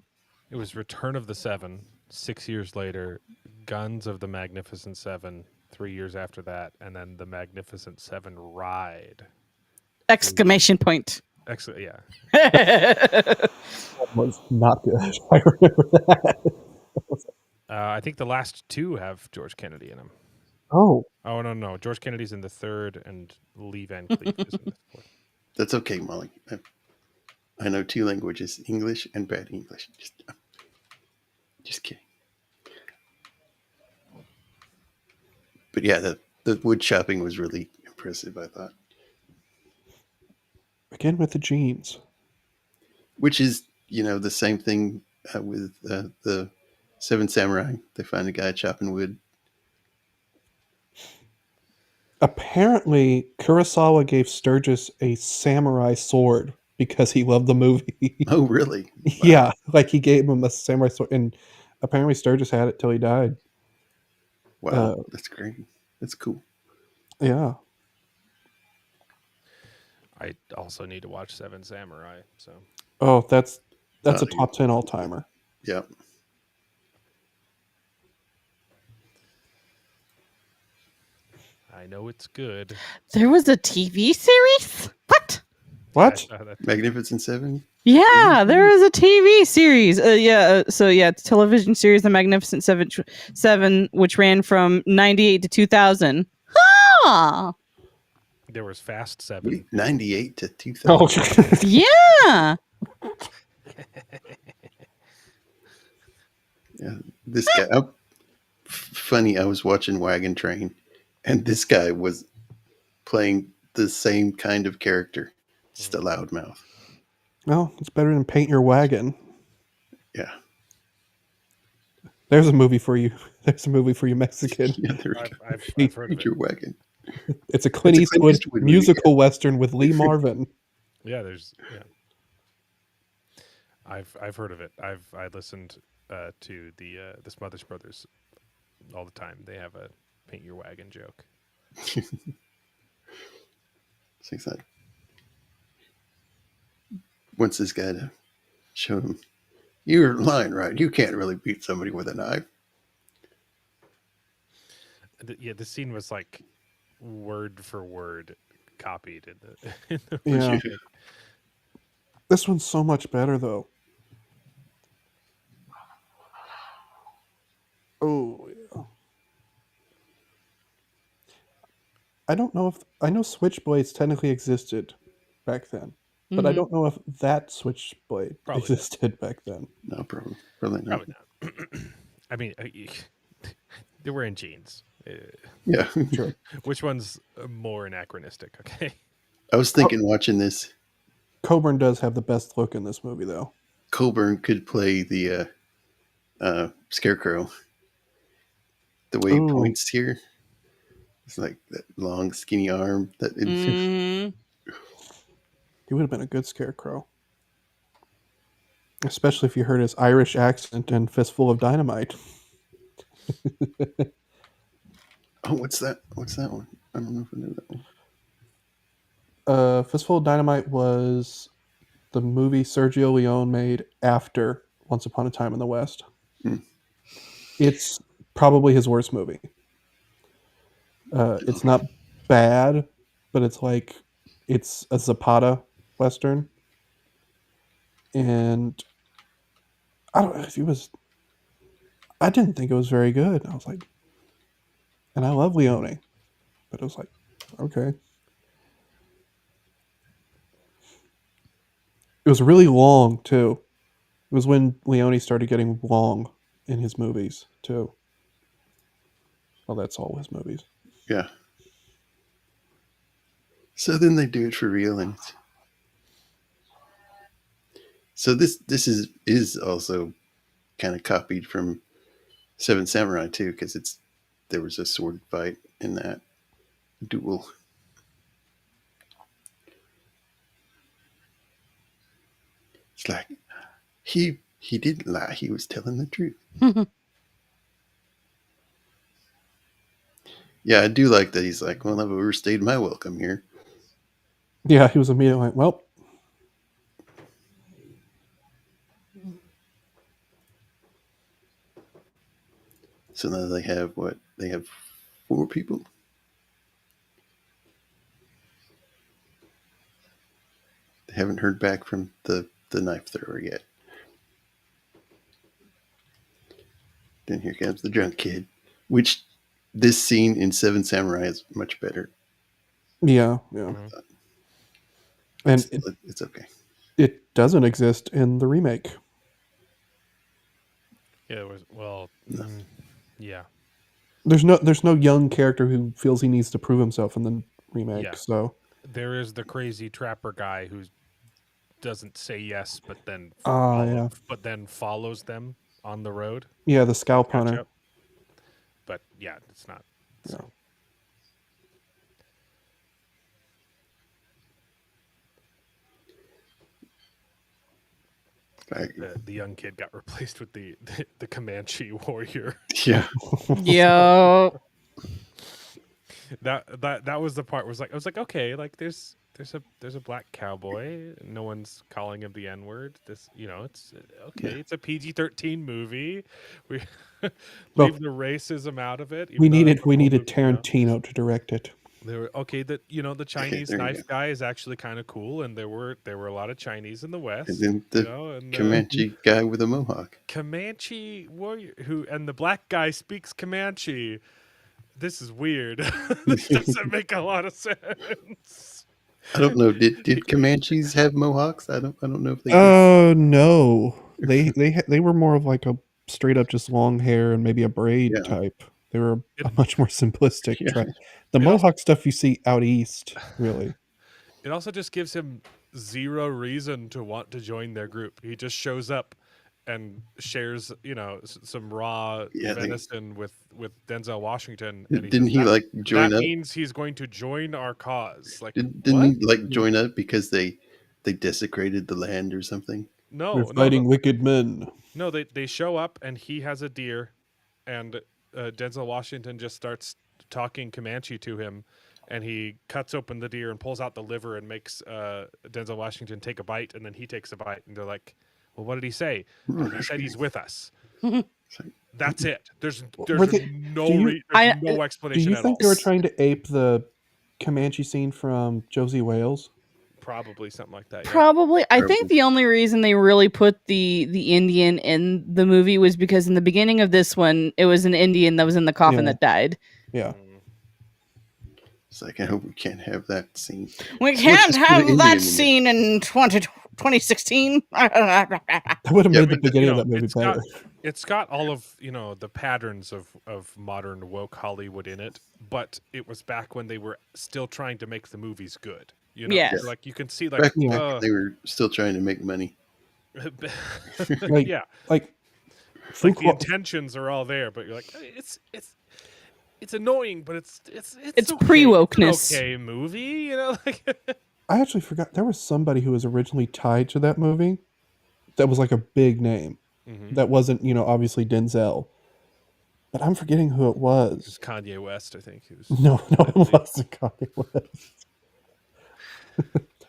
It was Return of the Seven. 6 years later, Guns of the Magnificent Seven. 3 years after that, and then the Magnificent Seven Ride. Exclamation point. Yeah. Was not good. I remember that. I think the last two have George Kennedy in them. Oh, Oh no, George Kennedy's in the third, and Lee Van Cleef is in the fourth. That's okay, Molly. I know 2 languages, English and bad English. Just kidding. But yeah, the wood chopping was really impressive, I thought. again with the jeans. Which is, the same thing with the Seven Samurai. They find a guy chopping wood. Apparently, Kurosawa gave Sturges a samurai sword because he loved the movie. Oh, really? Wow. Yeah, like he gave him a samurai sword, and apparently Sturges had it till he died. Wow, that's great. That's cool. Yeah. I also need to watch Seven Samurai. So Oh, that's Oh, a top 10 all timer. Yeah. I know it's good. There was a TV series? What? What? I saw that. Magnificent Seven? Yeah, there is a TV series. It's a television series, The Magnificent Seven, which ran from 98 to 2000. Huh. There was Fast Seven. Wait, 98 to 2000. Oh, Yeah. Yeah, this guy. Funny, I was watching Wagon Train, and this guy was playing the same kind of character, just a loudmouth. well, it's better than Paint Your Wagon. Yeah. There's a movie for you. There's a movie for you, Mexican. Yeah, there we go. I've heard of it. Your Wagon. It's a Clint It's a Clint Eastwood Eastwood movie, musical western with Lee Marvin. Yeah, I've heard of it. I listened to the Smothers Brothers all the time. They have a Paint Your Wagon joke. Things like once this guy showed him, you're lying, right? You can't really beat somebody with a knife. The scene was like word for word copied in the. Yeah. This one's so much better, though. Oh, yeah. I don't know I know Switchblades technically existed back then, but I Mhm. don't know if that Switchblade Probably existed back then. No, probably not. Probably not. I mean, they were in jeans. Yeah. Sure. Which one's more anachronistic? Okay. I was thinking watching this, Coburn does have the best look in this movie, though. Colburn could play the Scarecrow. The way he Ooh. points here, it's like that long, skinny arm. Mhm. He would have been a good Scarecrow. Especially if you heard his Irish accent and Fistful of Dynamite. Oh, what's that? What's that one? I don't know if I know that one. Fistful of Dynamite was the movie Sergio Leone made after Once Upon a Time in the West. Hmm. It's probably his worst movie. It's not bad, but it's a Zapata Western. And I don't know if it was. I didn't think it was very good. I was like, and I love Leone, but it was like, okay. It was really long too. It was when Leone started getting long in his movies too. Well, that's all his movies. Yeah. So then they do it for real, and so this is also kind of copied from Seven Samurai too, because there was a sword fight in that duel. It's like he didn't lie; he was telling the truth. Yeah, I do like that. He's like, well, I've overstayed my welcome here. Yeah, he was immediately like, well, So now they have what? They have 4 people. They haven't heard back from the knife thrower yet. Then here comes the drunk kid, which this scene in Seven Samurai is much better. yeah. Mhm. And It's okay. it doesn't exist in the remake. Yeah, it was well. No. Yeah, There's no young character who feels he needs to prove himself in the remake. Yeah. So there is the crazy trapper guy who doesn't say yes, yeah, follows them on the road yeah, the scalp catch hunter. up. But yeah, it's not the Yeah. same. The young kid got replaced with the Comanche warrior. Yeah. Yo. That was the part. I was like, okay, like there's a black cowboy. No one's calling him the N word. This, it's okay. Yeah. It's a PG-13 movie. We Well, leave the racism out of it. we even though that's needed the whole movie, Tarantino to direct it. They were okay. That the Chinese there you knife go. guy is actually kind of cool, and there were a lot of Chinese in the West. And then the and Comanche guy with a mohawk. Comanche warrior and the black guy speaks Comanche. This is weird. This doesn't make a lot of sense. I don't know. Did Comanches have mohawks? I don't know if they did. Oh no, they were more of like a straight up just long hair and maybe a braid Yeah. type. They were a much more simplistic. Yeah. The It mohawk stuff you see out east, really. It also just gives him zero reason to want to join their group. He just shows up and shares, some raw Yeah, venison with Denzel Washington. And Didn't he like join that up? means he's going to join our cause. Like, Didn't what? he like join up because they desecrated the land or something? We're No, fighting wicked men. no. They show up and he has a deer, and Denzel Washington just starts talking Comanche to him, and he cuts open the deer and pulls out the liver and makes Denzel Washington take a bite, and then he takes a bite, and they're like, "Well, what did he say?" And he said he's with us. That's it. There's Were they- no do you- there's no Do explanation you at think all. they were trying to ape the Comanche scene from Josie Wales? Probably something like that. Yeah. Probably. I think Probably. the only reason they really put the Indian in the movie was because in the beginning of this one, it was an Indian that was in the coffin Yeah. that died. Yeah. It's like I hope we can't have that scene. We Let's can't just put an have Indian that in it. scene in 2016. That would have Yeah, made the but, beginning of that movie better. It's got all of the patterns of modern woke Hollywood in it, but it was back when they were still trying to make the movies good. Yes. Like you can see Back when they were still trying to make money. Like, yeah, like like the intentions are all there, but you're like, it's annoying, but it's okay. pre-wokeness. It's an okay movie, like. I actually forgot there was somebody who was originally tied to that movie that was like a big name. Mhm. That wasn't, obviously Denzel. But I'm forgetting who it It was. was Kanye West, I think. He was, No, it wasn't Kanye West.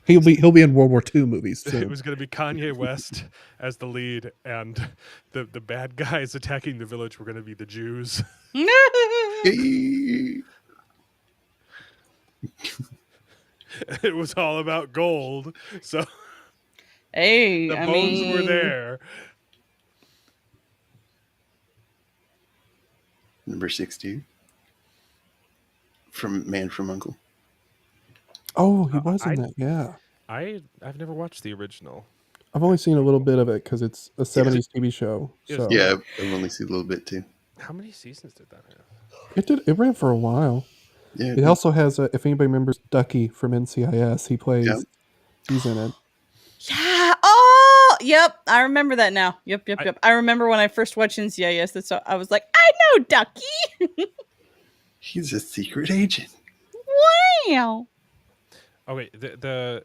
He'll be in World War II movies too. It was going to be Kanye West as the lead, and the bad guys attacking the village were going to be the Jews. It was all about gold, so Hey, the I bones mean, were there. Number 62 from Man from Uncle. Oh, he was in that. Yeah, I've never watched the original. I've only seen a little bit of it because it's a '70s TV show. So Yeah, I've only seen a little bit too. How many seasons did that have? it ran for a while. Yeah, It also has if anybody remembers Ducky from NCIS, he plays. Yeah. He's in it. yeah. Oh, yep. I remember that now. Yep. I remember when I first watched NCIS. That's so I was like, I know Ducky. he's a secret agent. Wow. Oh wait, the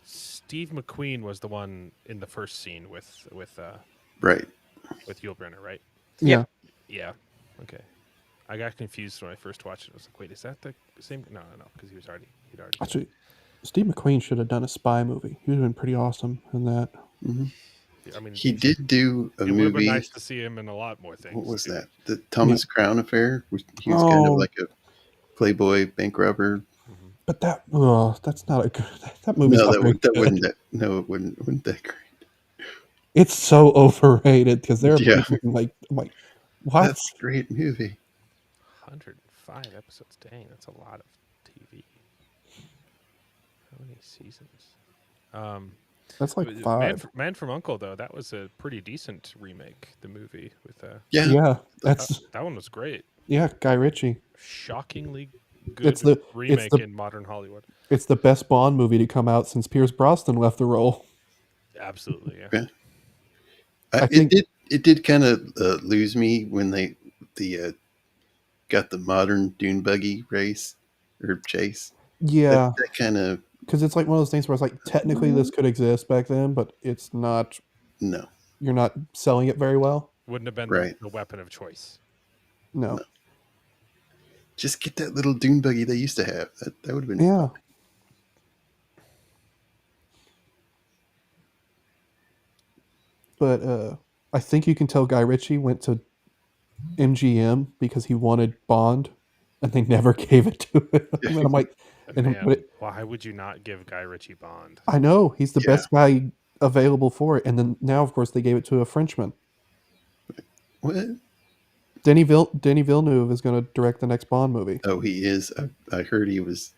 Steve McQueen was the one in the first scene with Right. Yul Brynner, right? Yeah. Yeah. Okay. I got confused when I first watched it. I was like, wait, is that the same? No, because he'd already. Actually, Steve McQueen should have done a spy movie. He would have been pretty awesome in that. I mean, He did do a it would have been movie. nice to see him in a lot more things. What was too. that? The Thomas Crown Affair. He was kind of like a playboy bank robber. Mhm. But that's not a good. That movie's No, not that very would that good. wouldn't that no it wouldn't that great. It's so overrated because there are Yeah. people who I'm like, what? That's a great movie. 105 episodes. Dang, that's a lot of TV. How many seasons? That's like Man, 5. Man from Uncle though, that was a pretty decent remake. The movie with Yeah. Yeah, that's that one was great. Guy Ritchie. Shockingly It's good the remake in modern Hollywood. it's the best Bond movie to come out since Pierce Brosnan left the role. Absolutely, yeah. Yeah. I think It did kind of lose me when they got the modern dune buggy race or chase. yeah, That kind of because it's like one of those things where it's like technically this could exist back then, but it's not. no, You're not selling it very well. Wouldn't have been right. the weapon of choice. No. No. Just get that little dune buggy they used to have. That would have been Yeah. fun. But I think you can tell Guy Ritchie went to MGM because he wanted Bond, and they never gave it to him. And I'm like, Man, why would you not give Guy Ritchie Bond? I know he's the Yeah. best guy available for it, and then now, of course, they gave it to a Frenchman. What? Denis Villeneuve is going to direct the next Bond movie. Oh, he is. I heard he was.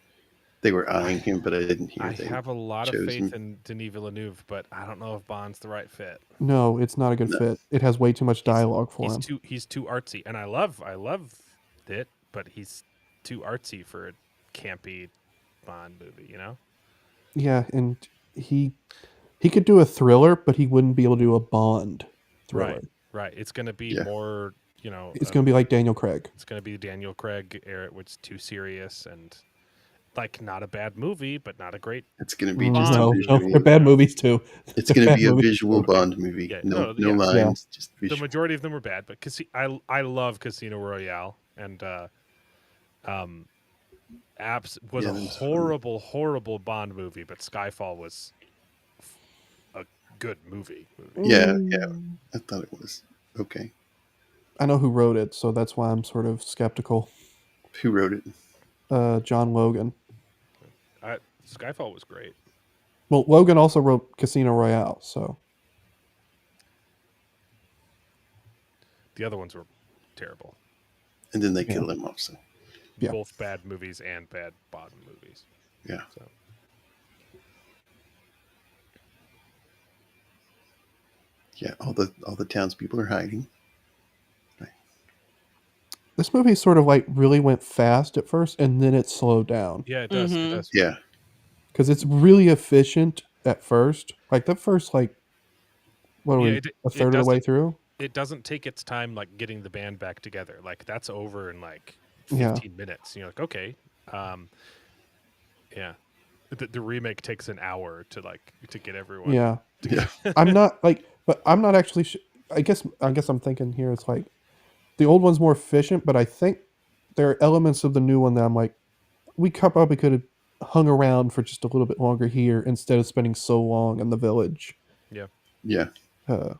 They were eyeing him, but I didn't hear. I they have a lot of chose faith him. in Denis Villeneuve, but I don't know if Bond's the right fit. No, it's not a good No. fit. It has way too much dialogue for him. He's too artsy, and I love it, but he's too artsy for a campy Bond movie. You know? Yeah, and he could do a thriller, but he wouldn't be able to do a Bond thriller. Right. It's going to be Yeah. more. It's going to be like Daniel Craig. It's going to be Daniel Craig era, which is too serious and like not a bad movie, but not a great. It's going to be just No, a visual. they're bad movies too. It's They're going to bad be a movies visual too. Bond movie. Yeah, no yeah. lines, just The visual. majority of them were bad, but I love Casino Royale, and Apps was Yeah, a that was horrible Bond movie, but Skyfall was a good movie. Yeah. I thought it was okay. I know who wrote it, so that's why I'm sort of skeptical. Who wrote it? John Logan. Skyfall was great. Well, Logan also wrote Casino Royale, so The other ones were terrible. And then they killed him off. So Yeah. Both bad movies and bad Bond movies. yeah. So Yeah, all the townspeople are hiding. this movie sort of like really went fast at first, and then it slowed down yeah, it does. It Mhm. does. Yeah. because it's really efficient at first. Like the first what are Yeah, we it a third of the way doesn't- through? It doesn't take its time like getting the band back together. Like that's over in like Yeah. 15 minutes. You're like, okay. Yeah. The remake takes an hour to get everyone. Yeah, Yeah. I'm not like, but I'm not actually. I guess I'm thinking here. It's like the old one's more efficient, but I think there are elements of the new one that I'm like, we probably could have hung around for just a little bit longer here instead of spending so long in the village. Yeah. Uh,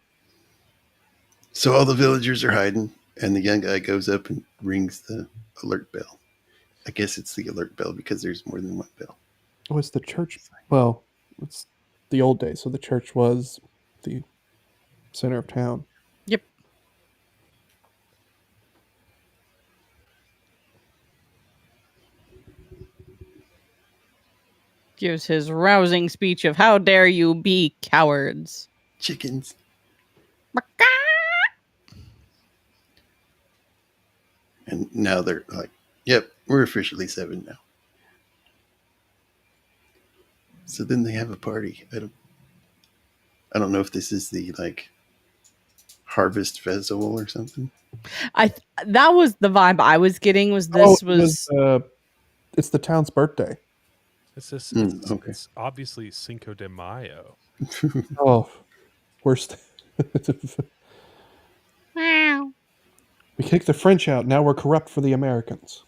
So all the villagers are hiding, and the young guy goes up and rings the alert bell. I guess it's the alert bell because there's more than one bell. oh, it's the church. Well, it's the old days, so the church was the center of town. Yep. Gives his rousing speech of "How dare you be cowards." Chickens. And now they're like, yep, we're officially 7 now. So then they have a party. I don't know if this is the like harvest festival or something. That was the vibe I was getting. Was Oh, this it was it's the town's birthday. Okay. It's obviously Cinco de Mayo. Oh, worst. wow. We kicked the French out. Now we're corrupt for the Americans.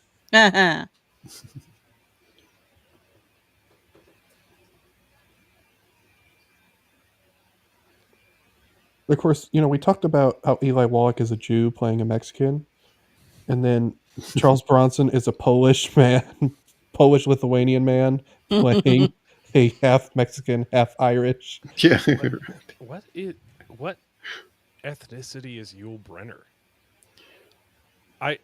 Of course, we talked about how Eli Wallach is a Jew playing a Mexican, and then Charles Bronson is a Polish man, Polish Lithuanian man playing a half Mexican, half Irish. Yeah. What ethnicity is Yul Brynner? I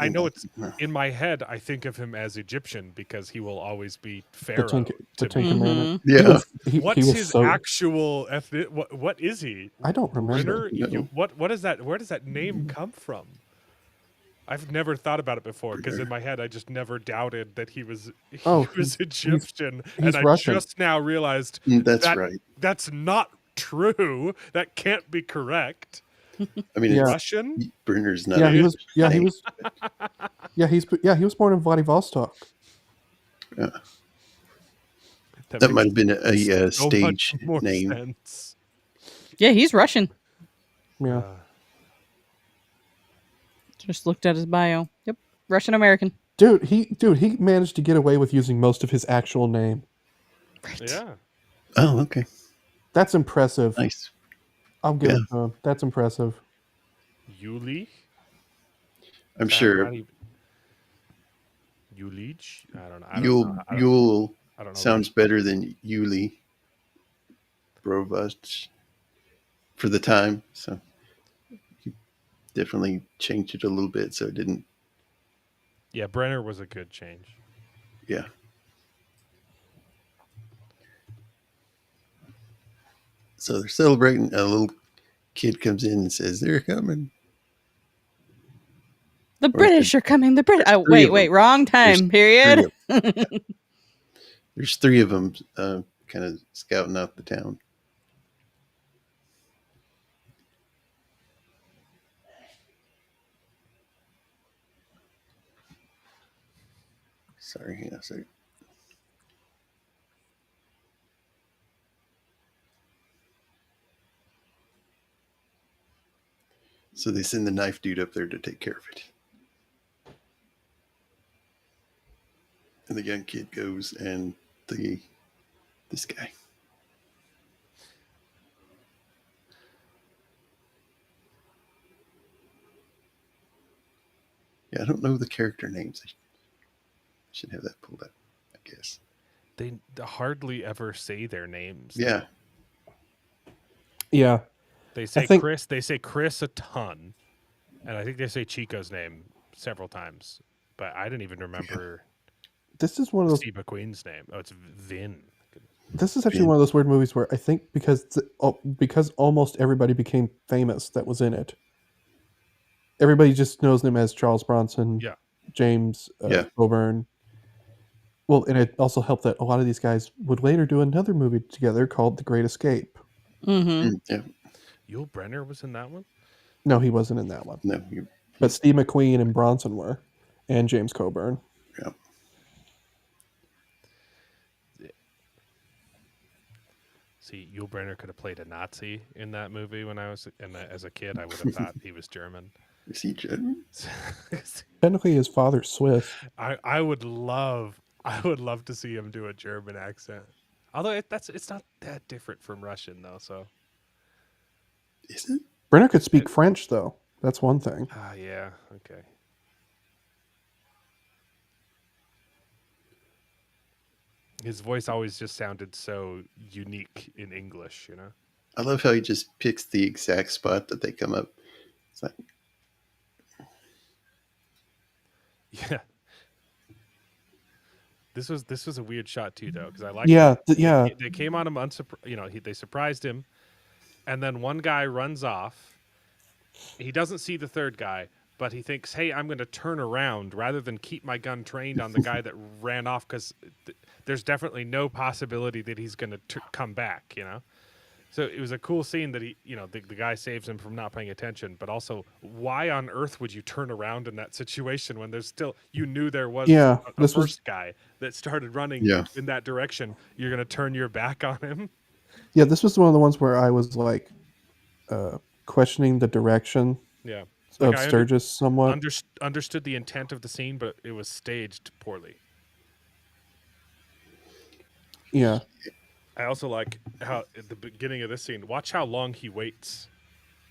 know it's in my head. I think of him as Egyptian because he will always be Pharaoh. The to Ten me. Commandments. Yeah. What's was his so. actual ethnic? What is he? I don't remember. Brenner? No. What is that? Where does that name come from? I've never thought about it before because in my head I just never doubted that he was Egyptian, he's and I Russian. just now realized That's right. that's not true. That can't be correct. I mean, Yeah. Russian? Brenner's not. Yeah, he a was. Yeah, he name. was. He was born in Vladivostok. That might have been so a stage much more name. sense. Yeah, he's Russian. Yeah. Just looked at his bio. Yep, Russian American. Dude, he managed to get away with using most of his actual name. Yeah. Oh, okay. That's impressive. Nice. I'll give it to him. That's impressive. Yuli? I'm sure Yulich? I don't know. Yule I don't know. sounds better than Yuli Brovach for the time. So he definitely changed it a little bit so it didn't. Yeah, Brenner was a good change. Yeah. So they're celebrating. A little kid comes in and says, "They're coming." The British are coming. The British. Oh, three of wait. them. Wrong time. Period. There's three of them kind of scouting out the town. Sorry. Yeah, sorry. So they send the knife dude up there to take care of it. And the young kid goes and this guy. Yeah, I don't know the character names. I should have that pulled up, I guess. They hardly ever say their names. Yeah. Yeah. They say think- Chris. They say Chris a ton, and I think they say Chico's name several times. But I didn't even remember This is one of those. Steve McQueen's name. Oh, it's Vin. This is actually one of those weird movies where I think because almost everybody became famous that was in it. Everybody just knows him as Charles Bronson, Yeah. James Coburn. Well, and it also helped that a lot of these guys would later do another movie together called The Great Escape. Mm-hmm. Yeah. Yul Brynner was in that one. No, he wasn't in that one. No. But Steve McQueen and Bronson were, and James Coburn. Yeah. See, Yul Brynner could have played a Nazi in that movie when I was, and as a kid, I would have thought he was German. Is he German? Technically, his father's Swiss. I would love to see him do a German accent. Although it's not that different from Russian though. So Is it? Brenner could speak French, though. That's one thing. yeah, okay. His voice always just sounded so unique in English, you know. I love how he just picks the exact spot that they come up. It's like, Yeah. This was a weird shot too, though, because I like. They came on him they surprised him, and then one guy runs off. He doesn't see the third guy, but he thinks, "Hey, I'm going to turn around rather than keep my gun trained on the guy that ran off, because there's definitely no possibility that he's going to come back." You know. So it was a cool scene that the guy saves him from not paying attention, but also, why on earth would you turn around in that situation when there's still, you knew there was a first guy that started running in that direction. You're going to turn your back on him? Yeah, this was one of the ones where I was like questioning the direction of Sturges somewhat. Understood the intent of the scene, but it was staged poorly. Yeah. I also like how at the beginning of this scene, watch how long he waits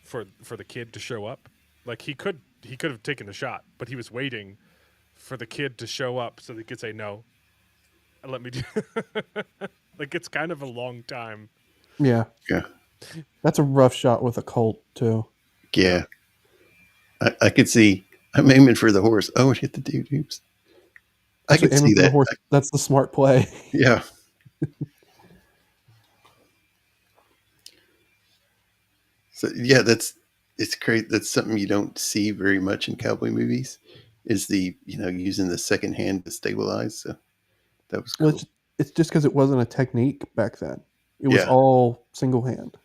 for the kid to show up. Like he could have taken the shot, but he was waiting for the kid to show up so they could say no. And let me do. Like it's kind of a long time. Yeah, Yeah. that's a rough shot with a Colt too. Yeah. I could see. I'm aiming for the horse. Oh, it hit the dude. Oops. I Actually, could aiming see for the that. horse. That's the smart play. Yeah. So yeah, it's great. That's something you don't see very much in cowboy movies. Is the using the second hand to stabilize. So that was Well, cool. it's just because it wasn't a technique back then. It was Yeah. all single hand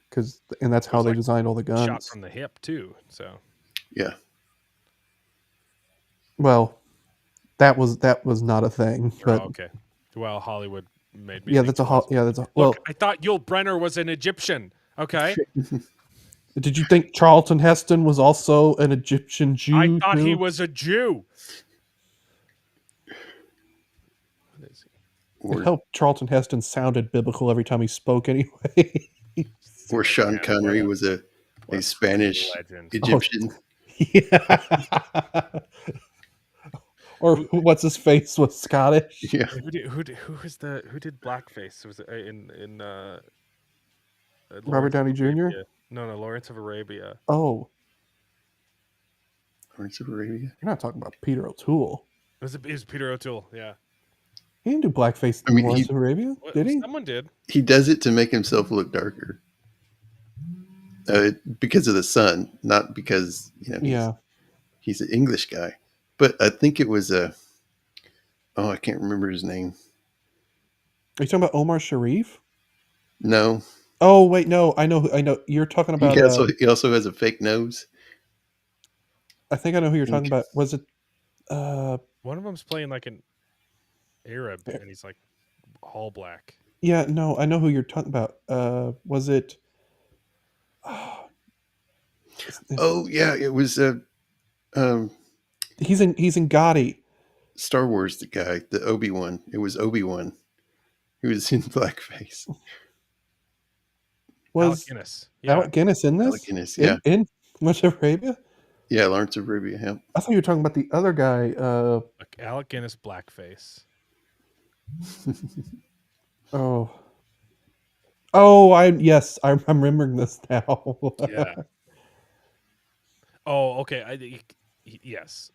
and that's It how was they like designed all the shot guns. from the hip too. So Yeah. Well, that was not a thing, oh, but okay. Well, Hollywood made me yeah, think that's it was. that's a Look, well. I thought Yul Brenner was an Egyptian. Okay, Did you think Charlton Heston was also an Egyptian I Jew thought he too? was a Jew. What is he? It Or helped Charlton Heston sounded biblical every time he spoke anyway. or Sean Man, what Connery a was a what Spanish legend. Oh, Egyptian. yeah. Or Who, what's his face was Scottish. Yeah. who did blackface? Was it in Robert Lawrence of Downey Jr. Arabia? No, Lawrence of Arabia. Oh, Lawrence of Arabia. you're not talking about Peter O'Toole. It was Peter O'Toole. Yeah, He didn't do blackface I in mean, Lawrence of Arabia, did he? someone did. he does it to make himself look darker. Because of the sun, not because Yeah. he's an English guy. But I think it was I can't remember his name. Are you talking about Omar Sharif? No, Oh wait, no, I know. You're talking about. he also has a fake nose. I think I know who you're I think. talking about. Was it? One of them's playing like an Arab, and he's like all black. Yeah, no, I know who you're talking about. Was it? Oh yeah, it was um, He's in Gotti. Star Wars. The guy, the Obi-Wan. It was Obi-Wan. He was in blackface. Alec Was Guinness. Yeah, Alec Guinness in Alec this? Guinness. Yeah, In Lawrence of Arabia? yeah. Lawrence of Arabia. Yeah. I thought you were talking about the other guy. like Alec Guinness blackface. Oh. Oh, I'm remembering this now. Yeah. Oh, okay. Yes.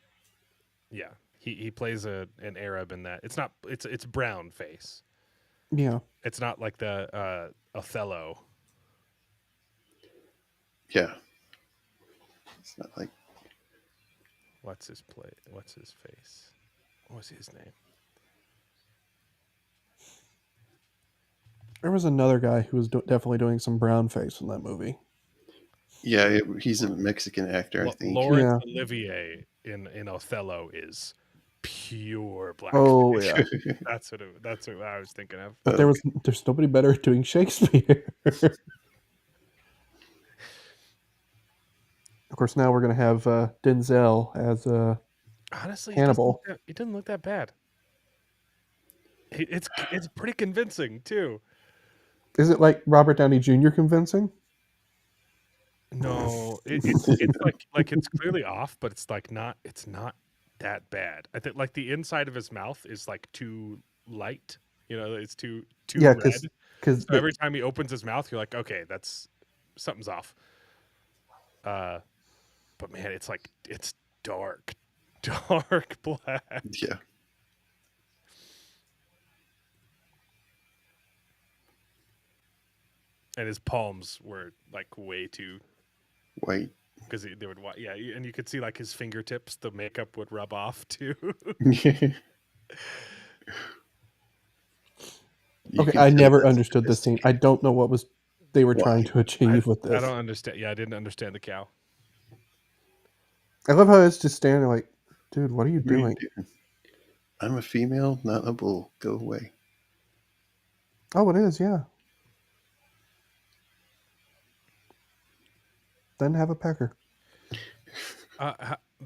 Yeah. He plays an Arab in that. It's not. It's brown face. Yeah. It's not like the Othello. Yeah. It's not like What's his face? What's his name? There was another guy who was definitely doing some brown face in that movie. yeah. He's a Mexican actor, I think. Lawrence Yeah. Olivier in Othello is pure blackface. Oh yeah. That's what I was thinking of. But there's nobody better at doing Shakespeare. Of course, now we're gonna have Denzel as Honestly, Hannibal. it doesn't look that bad. It's pretty convincing too. Is it like Robert Downey Jr. convincing? No, it's like it's clearly off, but it's not that bad. I think like the inside of his mouth is like too light. It's too Yeah, red. because So every time he opens his mouth, you're like, okay, that's something's off. But man, it's dark, dark black. Yeah. And his palms were like way too White. because they would yeah, and you could see like his fingertips, the makeup would rub off too. okay, I never understood this scene. I don't know what they were trying to achieve with I this. don't understand. Yeah, I didn't understand the cow. I love how it's just standing there like, dude, what are you What are you doing? doing? I'm a female, not a bull. Go away. Oh, it is, yeah. Then have a pecker.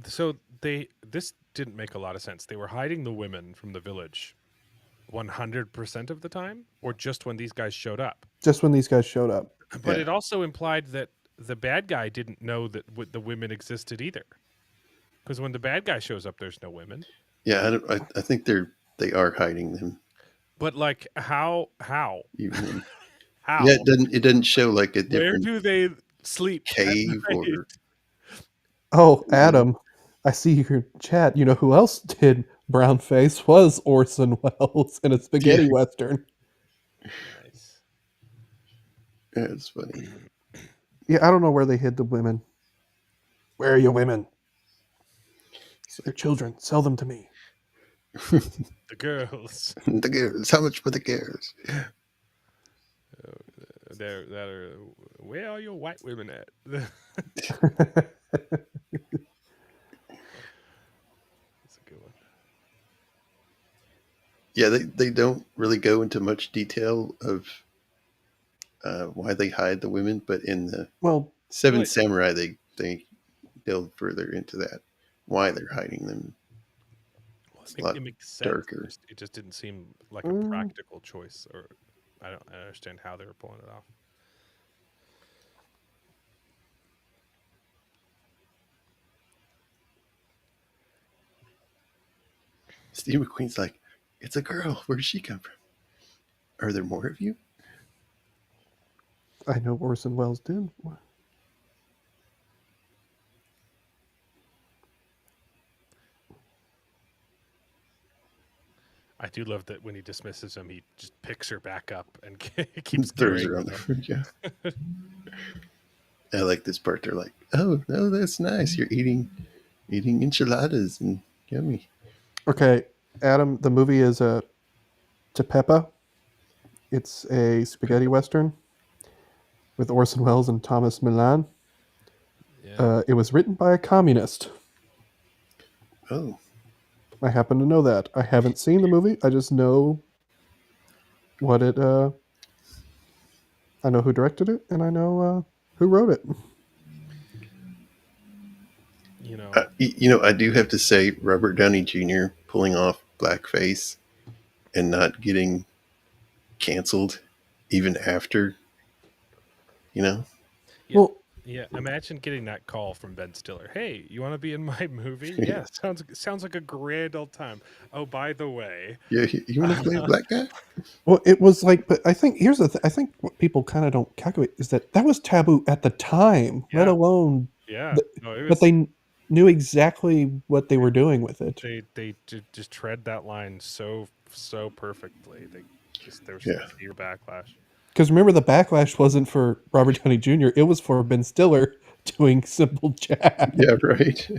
So this didn't make a lot of sense. They were hiding the women from the village 100% of the time, or just when these guys showed up? Just when these guys showed up. But Yeah. it also implied that the bad guy didn't know that the women existed either. Because when the bad guy shows up, there's no women. Yeah, I think they are hiding them. But like, how? Even in, How? yeah, it doesn't show like a Where different do they sleep? at cave night? or Oh, Adam, I see your chat. You know who else did brownface was Orson Welles in a spaghetti western. Nice. yeah, it's funny. Yeah, I don't know where they hid the women. Where are your women? They're children. Sell them to me. The girls. The girls, how much for the girls? That are. Where are your white women at? That's a good one. Yeah, they don't really go into much detail of why they hide the women, but in the Well, Seven Really? Samurai, they delve further into that, why they're hiding them. Well, It's a lot it makes sense. darker. It just didn't seem like a practical choice, or I don't understand how they were pulling it off. Steve McQueen's like, it's a girl. Where does she come from? Are there more of you? I know Orson Welles did. Mm-hmm. I do love that when he dismisses him, he just picks her back up and keeps Throws carrying her on her. the yeah. I like this part. They're like, oh no, that's nice. You're eating enchiladas and yummy. Okay, Adam, the movie is Tepepa. It's a spaghetti western with Orson Welles and Thomas Milan. Yeah. It was written by a communist. Oh, I happen to know that. I haven't seen the movie. I just know what it. I know who directed it, and I know who wrote it. You know, I do have to say, Robert Downey Jr. pulling off blackface and not getting canceled even after, you know. yeah, Well, yeah. Imagine getting that call from Ben Stiller. Hey, you want to be in my movie? Yeah. Yeah, sounds like a grand old time. Oh, by the way, Yeah, you want to play a black guy? well, it was like, but I think here's the. I think what people kind of don't calculate is that was taboo at the time, let yeah, alone. yeah. No, it But was. they knew exactly what they were doing with it. They just tread that line so perfectly. There was Yeah. zero backlash. Because remember, the backlash wasn't for Robert Downey Jr. It was for Ben Stiller doing Simple Jack. Yeah, right.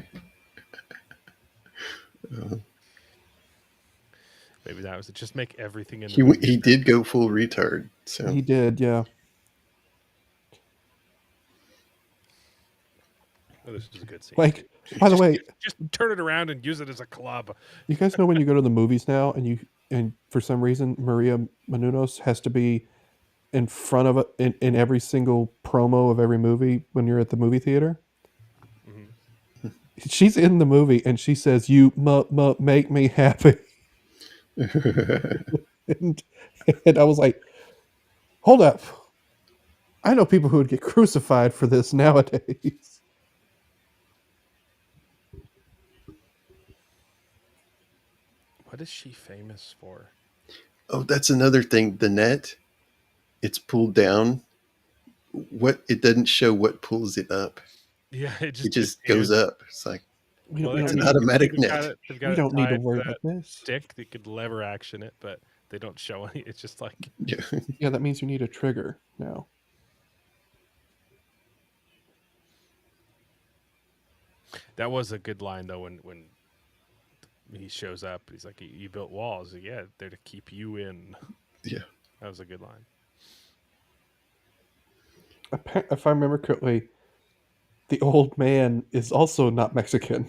Maybe that was it. Just make everything in the He movie. he did go full retard. So He did, yeah. Oh, this is a good scene. Like, by the way, just turn it around and use it as a club. you guys know when you go to the movies now, and for some reason Maria Menounos has to be in front of it in every single promo of every movie when you're at the movie theater. Mm-hmm. She's in the movie and she says, "You make me happy," and I was like, "Hold up! I know people who would get crucified for this nowadays." What is she famous for? oh, that's another thing. The net, it's pulled down. What it doesn't show what pulls it up. Yeah, it It just appears. goes up. It's like We Well, don't, it's we an don't, automatic they've net. got it. They've got we it don't need to tied worry to about that this. stick. They could lever action it, but they don't show any. It's just like Yeah. Yeah, that means you need a trigger now. that was a good line though. When he shows up, he's like, "You built walls." Like, yeah, they're to keep you in. Yeah. That was a good line. If I remember correctly, the old man is also not Mexican.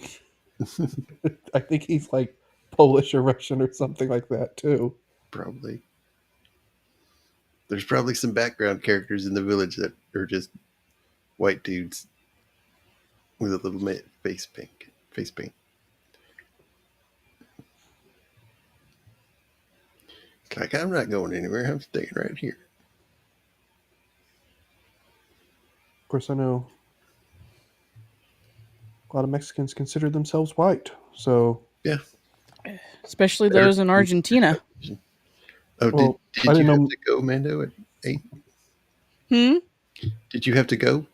I think he's like Polish or Russian or something like that too. Probably. There's probably some background characters in the village that are just white dudes with a little face paint. Like, I'm not going anywhere. I'm staying right here. Of course, I know a lot of Mexicans consider themselves white. So, Yeah. Especially those in Argentina. Oh, well, I did you didn't have know. to go, Mando, at 8? Hmm. Did you have to go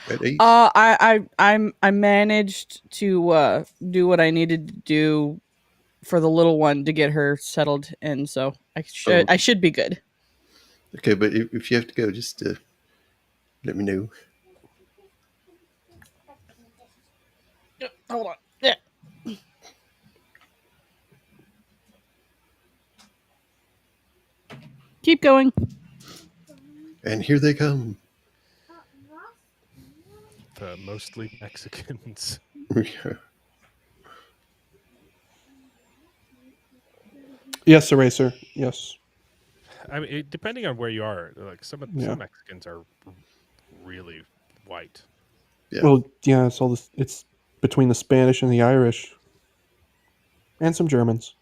at 8? I managed to do what I needed to do for the little one to get her settled in, so Oh, I should be good. okay, but if you have to go, just let me know. Hold on. Yeah. Keep going. And here they come. The mostly Mexicans. Yes, Eraser. Yes. I mean, depending on where you are, like some Yeah. Mexicans are really white. Yeah. Well, yeah. It's all this. It's between the Spanish and the Irish, and some Germans,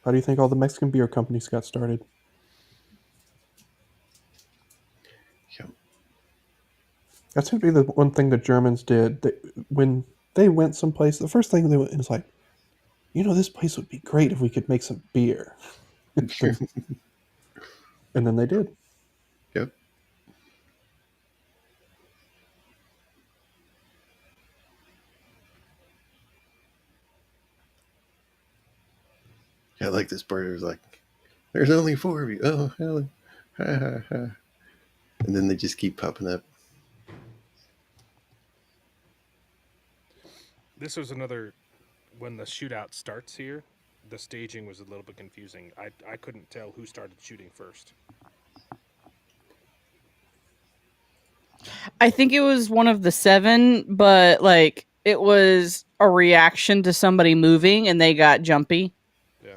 How do you think all the Mexican beer companies got started? Yeah. That seemed to be the one thing the Germans did. When they went someplace, the first thing they went was like, this place would be great if we could make some beer. and then they did. Yep. Yeah, I like this part. It was like, there's only 4 of you. Oh, hell. Ha, ha, ha. And then they just keep popping up. This was another when the shootout starts here. The staging was a little bit confusing. I couldn't tell who started shooting first. I think it was one of the 7, but like it was a reaction to somebody moving and they got jumpy. Yeah.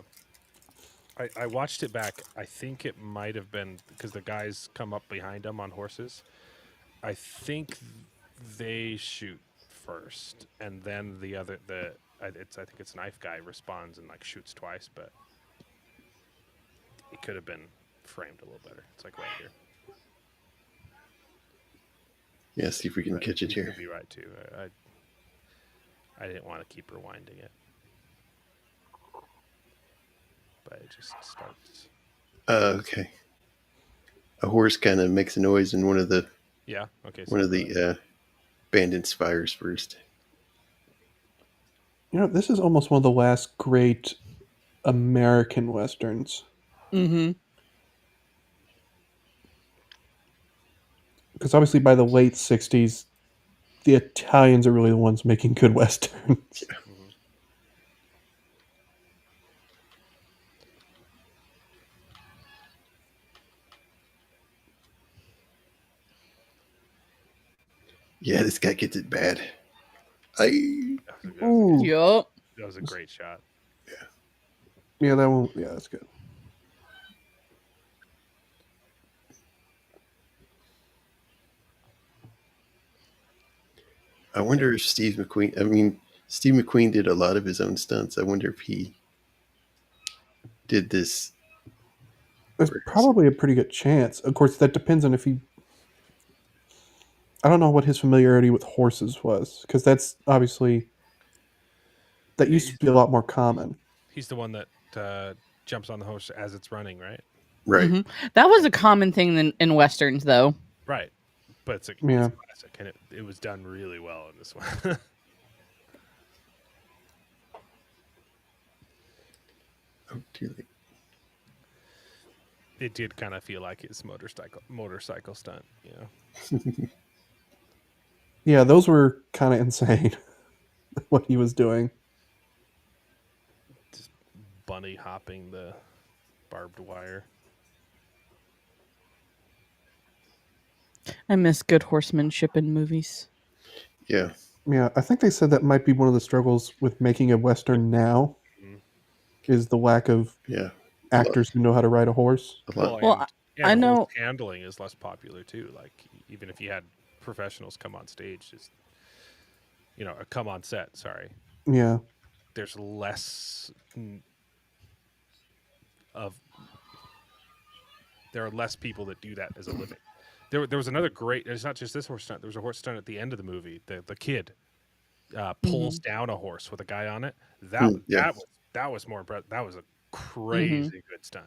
I watched it back. I think it might have been because the guys come up behind them on horses. I think they shoot first, and then I think it's knife guy responds and like shoots twice, but it could have been framed a little better. It's like right here. Yeah, see if we can But catch it you here. could be right too. I didn't want to keep rewinding it, but it just starts. Okay. A horse kind of makes a noise, and one of the Yeah. Okay. bandits fires first. This is almost one of the last great American westerns. Mm-hmm. Because obviously by the late 60s, the Italians are really the ones making good westerns. Mhm. Yeah, this guy gets it bad. I. Ooh. Yup. That was a great shot. Yeah, that one. Yeah, that's good. I wonder if Steve McQueen. I mean, Steve McQueen did a lot of his own stunts. I wonder if he did this. There's probably a pretty good chance. Of course, that depends on if he. I don't know what his familiarity with horses was, because that's obviously that used to be a lot more common. He's the one that jumps on the horse as it's running, right? Right. Mm-hmm. That was a common thing in westerns, though. Right. But it's Yeah. it's classic, and it was done really well in this one. Oh, dearly. It did kind of feel like his motorcycle stunt, you know. Yeah, those were kind of insane. What he was doing. Just bunny hopping the barbed wire. I miss good horsemanship in movies. Yeah. Yeah, I think they said that might be one of the struggles with making a western now, is the lack of Yeah. actors who know how to ride a horse. A lot. Well, and I know- horse handling is less popular too. Like even if you had professionals come on stage, just come on set. Sorry, Yeah. there's less of there are less people that do that as a living. There was another great. It's not just this horse stunt. There was a horse stunt at the end of the movie. The kid pulls down a horse with a guy on it. Yeah. That was more impressive. That was a crazy good stunt.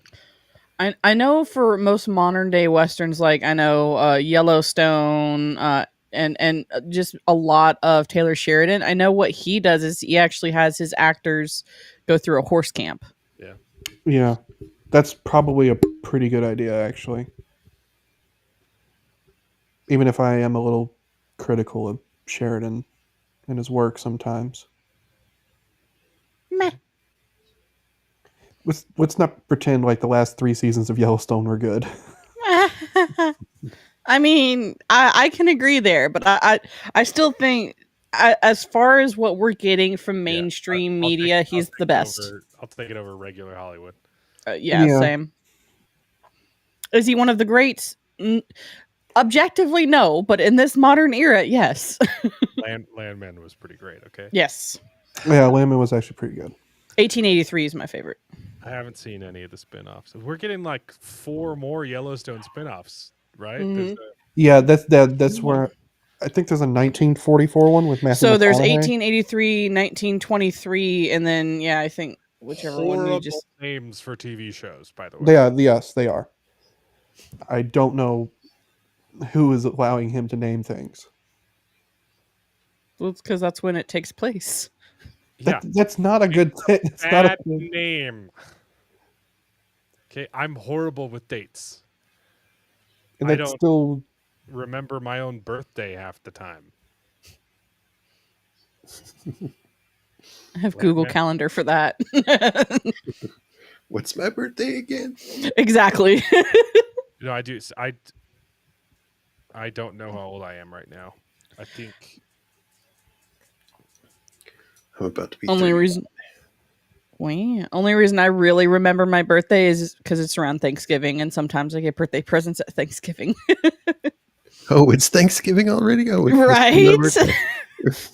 I know for most modern day westerns, like I know Yellowstone, and just a lot of Taylor Sheridan. I know what he does is he actually has his actors go through a horse camp. Yeah. Yeah, that's probably a pretty good idea, actually. Even if I am a little critical of Sheridan and his work sometimes. Meh. Let's not pretend like the last 3 seasons of Yellowstone were good. I mean, I can agree there, but I still think as far as what we're getting from mainstream media, he's the best. I'll take it over regular Hollywood. Yeah, Yeah. same. Is he one of the greats? Objectively, no, but in this modern era, yes. Landman was pretty great. Okay. Yes. Yeah, Landman was actually pretty good. 1883 is my favorite. I haven't seen any of the spin-offs. We're getting like 4 more Yellowstone spin-offs, right? Mhm. Yeah, that's where I think there's a 1944 one with Matthew So there's McConaughey. 1883, 1923, and then I think whichever one you just names for TV shows, by the way. They are, yes, they are. I don't know who is allowing him to name things. Well, it's because that's when it takes place. That's not a good thing. It's not a name. Okay, I'm horrible with dates. And I that's don't still remember my own birthday half the time. I have Google Calendar for that. What's my birthday again? Exactly. I do. I don't know how old I am right now. I think I'm about to be only 30. reason. Only reason I really remember my birthday is because it's around Thanksgiving, and sometimes I get birthday presents at Thanksgiving. Oh, it's Thanksgiving already? Oh, Right?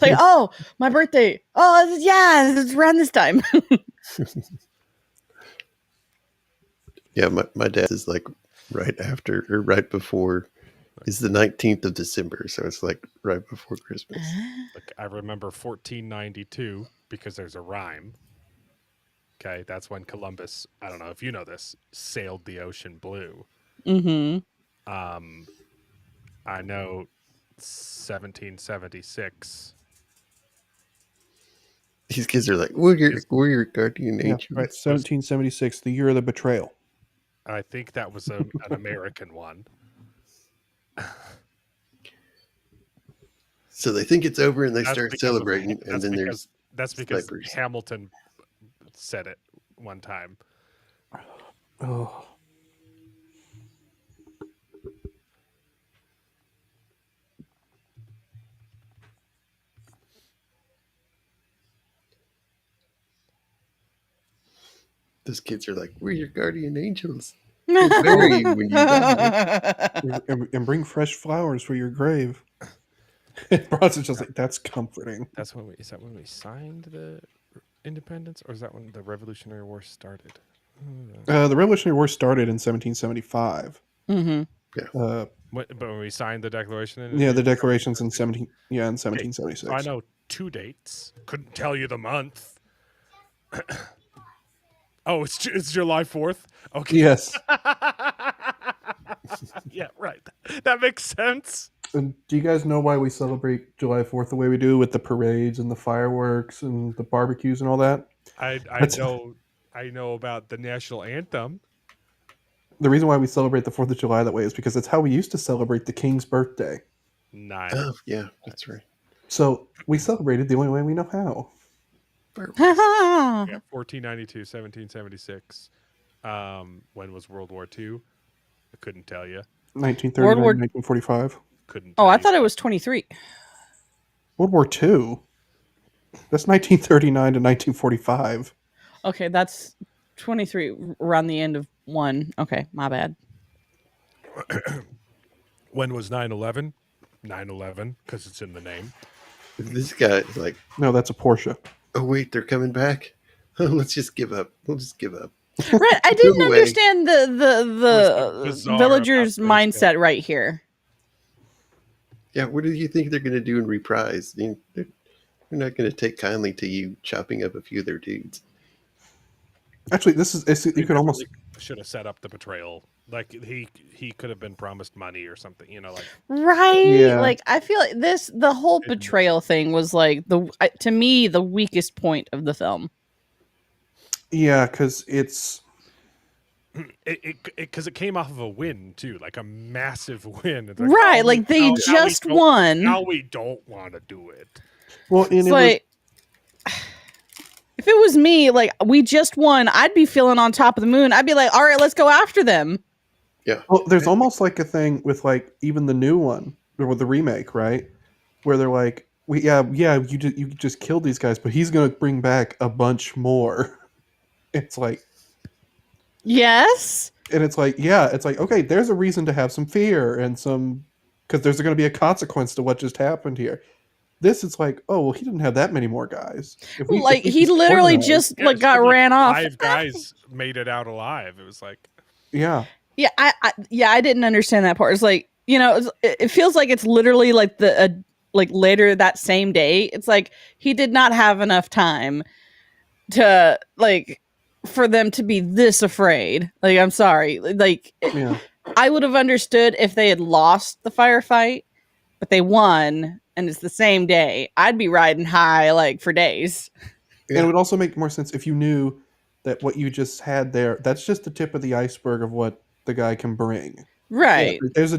Like, oh, my birthday. Oh, yeah, it's around this time. Yeah, my dad is like right after or right before is the 19th of December, so it's like right before Christmas. like I remember 1492 because there's a rhyme. Okay, that's when Columbus, I don't know if you know this, sailed the ocean blue. Mm-hmm. I know 1776. These kids are like, we're your guardian yeah, angel. right. 1776, the year of the betrayal. I think that was an American one. So they think it's over and they That's start because of- celebrating, and then there's that's because snipers. Hamilton said it one time. Oh. Those kids are like, we're your guardian angels. We'll bury you when you die. And bring fresh flowers for your grave. Bronson's just like, that's comforting. Is that when we signed the independence, or is that when the Revolutionary War started? The Revolutionary War started in 1775. Mm-hmm. But when we signed the Declaration, Yeah, the Declaration's in 1776. So I know 2 dates. Couldn't tell you the month. Oh, it's July 4th. Okay. Yes. Yeah, right. That makes sense. And do you guys know why we celebrate July 4th the way we do, with the parades and the fireworks and the barbecues and all that? I know about the national anthem. The reason why we celebrate the 4th of July that way is because it's how we used to celebrate the King's birthday. Nice. Oh, yeah, that's right. So we celebrated the only way we know how. Yeah, 1492, 1776. When was World War II? I couldn't tell you. 1939, 1945. Couldn't. Oh, I thought it was 23. World War II? That's 1939 to 1945. Okay, that's 23 around the end of one. Okay, my bad. When was 9/11? 9/11, because it's in the name. This guy is like, No, that's a Porsche. oh, wait, they're coming back? Let's just give up. We'll just give up. Right. I No didn't way. understand the bizarre villagers' about this, mindset right here. Yeah, what do you think they're going to do in reprise? I mean, they're not going to take kindly to you chopping up a few of their dudes. Actually, this is They you could almost should have set up the betrayal. Like he could have been promised money or something. You know, like Right. Yeah. Like I feel like the whole betrayal thing was like to me the weakest point of the film. because it's because it came off of a win too, like a massive win. It's like, Right. oh, Like they just won. Now we don't want to do it. well, and It's it like if it was me, like we just won, I'd be feeling on top of the moon. I'd be like, all right, let's go after them. Yeah. well, there's almost like a thing with like even the new one or with the remake, right? Where they're like, you just killed these guys, but he's gonna bring back a bunch more. It's like, Yes. and it's like, okay, there's a reason to have some fear and some because there's going to be a consequence to what just happened here. This is like, oh well, he didn't have that many more guys. If Like we he just literally organize- just Yeah, like it got said, like, ran off. 5 guys made it out alive. It was like, yeah, Yeah, I didn't understand that part. It's like, you know, it feels like it's literally like like later that same day. It's like he did not have enough time to like for them to be this afraid. Like I'm sorry. Like yeah. I would have understood if they had lost the firefight, but they won and it's the same day. I'd be riding high like for days. And it would also make more sense if you knew that what you just had there, that's just the tip of the iceberg of what the guy can bring. Right. There's a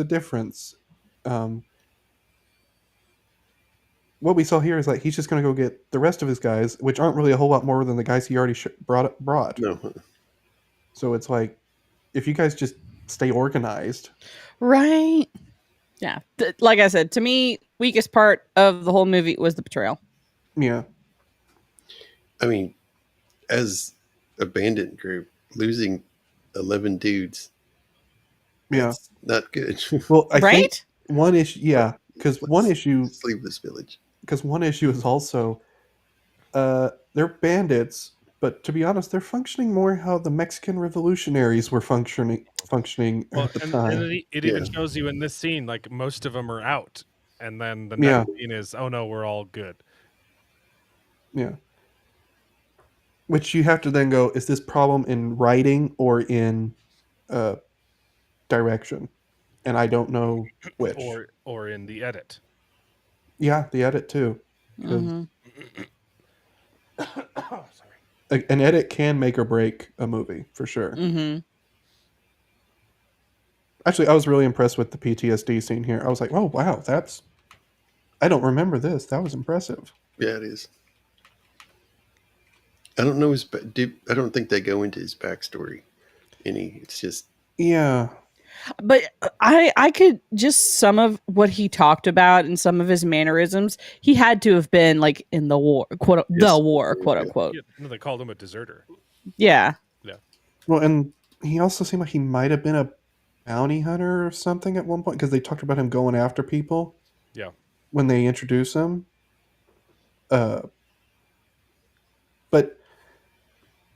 difference. What we saw here is like he's just going to go get the rest of his guys, which aren't really a whole lot more than the guys he already brought. No. So it's like if you guys just stay organized. Right. Yeah. Like I said, to me, weakest part of the whole movie was the betrayal. Yeah. I mean, as a bandit group, losing 11 dudes, Yeah. that's not good. Well, I think Right? one issue, yeah, because one issue Let's leave this village. is also they're bandits, but to be honest, they're functioning more how the Mexican revolutionaries were functioning well, at the and time. it even shows you in this scene, like most of them are out, and then the Yeah. next scene is, oh no, we're all good. Yeah. Which you have to then go, is this problem in writing or in direction? And I don't know which. Or in the edit. Yeah, the edit too. 'Cause Mhm. Sorry. an edit can make or break a movie for sure. Mhm. Actually, I was really impressed with the PTSD scene here. I was like, oh wow, I don't remember this. That was impressive. Yeah, it is. I don't know I don't think they go into his backstory any. It's just Yeah. But I could just some of what he talked about and some of his mannerisms. He had to have been like in the war, quote Yes. the war, quote Yeah. unquote. Yeah, no, they called him a deserter. Yeah. Well, and he also seemed like he might have been a bounty hunter or something at one point because they talked about him going after people. Yeah. When they introduce him. But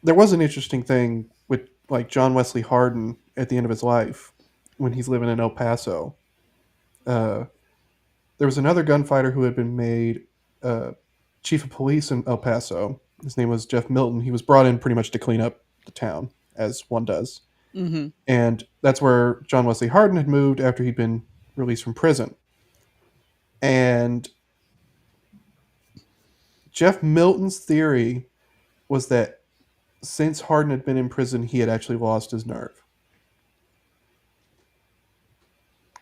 there was an interesting thing with like John Wesley Hardin at the end of his life when he's living in El Paso. There was another gunfighter who had been made chief of police in El Paso. His name was Jeff Milton. He was brought in pretty much to clean up the town, as one does. Mm-hmm. And that's where John Wesley Hardin had moved after he'd been released from prison. And Jeff Milton's theory was that since Hardin had been in prison, he had actually lost his nerve.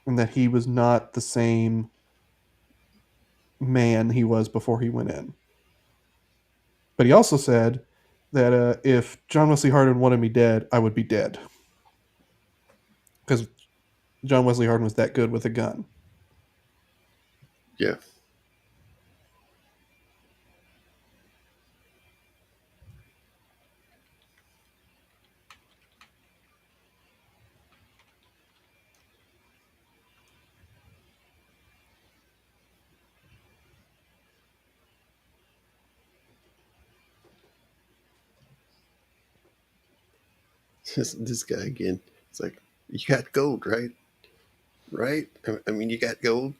And that he was not the same man he was before he went in. But he also said that if John Wesley Hardin wanted me dead, I would be dead. Because John Wesley Hardin was that good with a gun. yeah. this guy again. It's like, you got gold, right? Right? I mean, you got gold.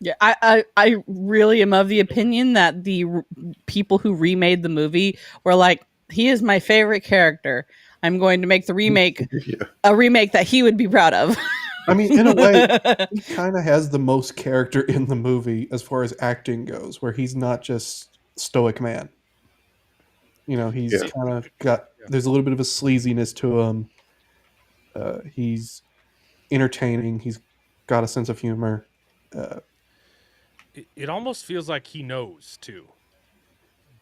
Yeah, I really am of the opinion that the people who remade the movie were like, he is my favorite character. I'm going to make the remake Yeah. a remake that he would be proud of. I mean, in a way, he kind of has the most character in the movie as far as acting goes, where he's not just stoic man. You know, he's Yeah. kind of got. There's a little bit of a sleaziness to him. He's entertaining. He's got a sense of humor. It almost feels like he knows too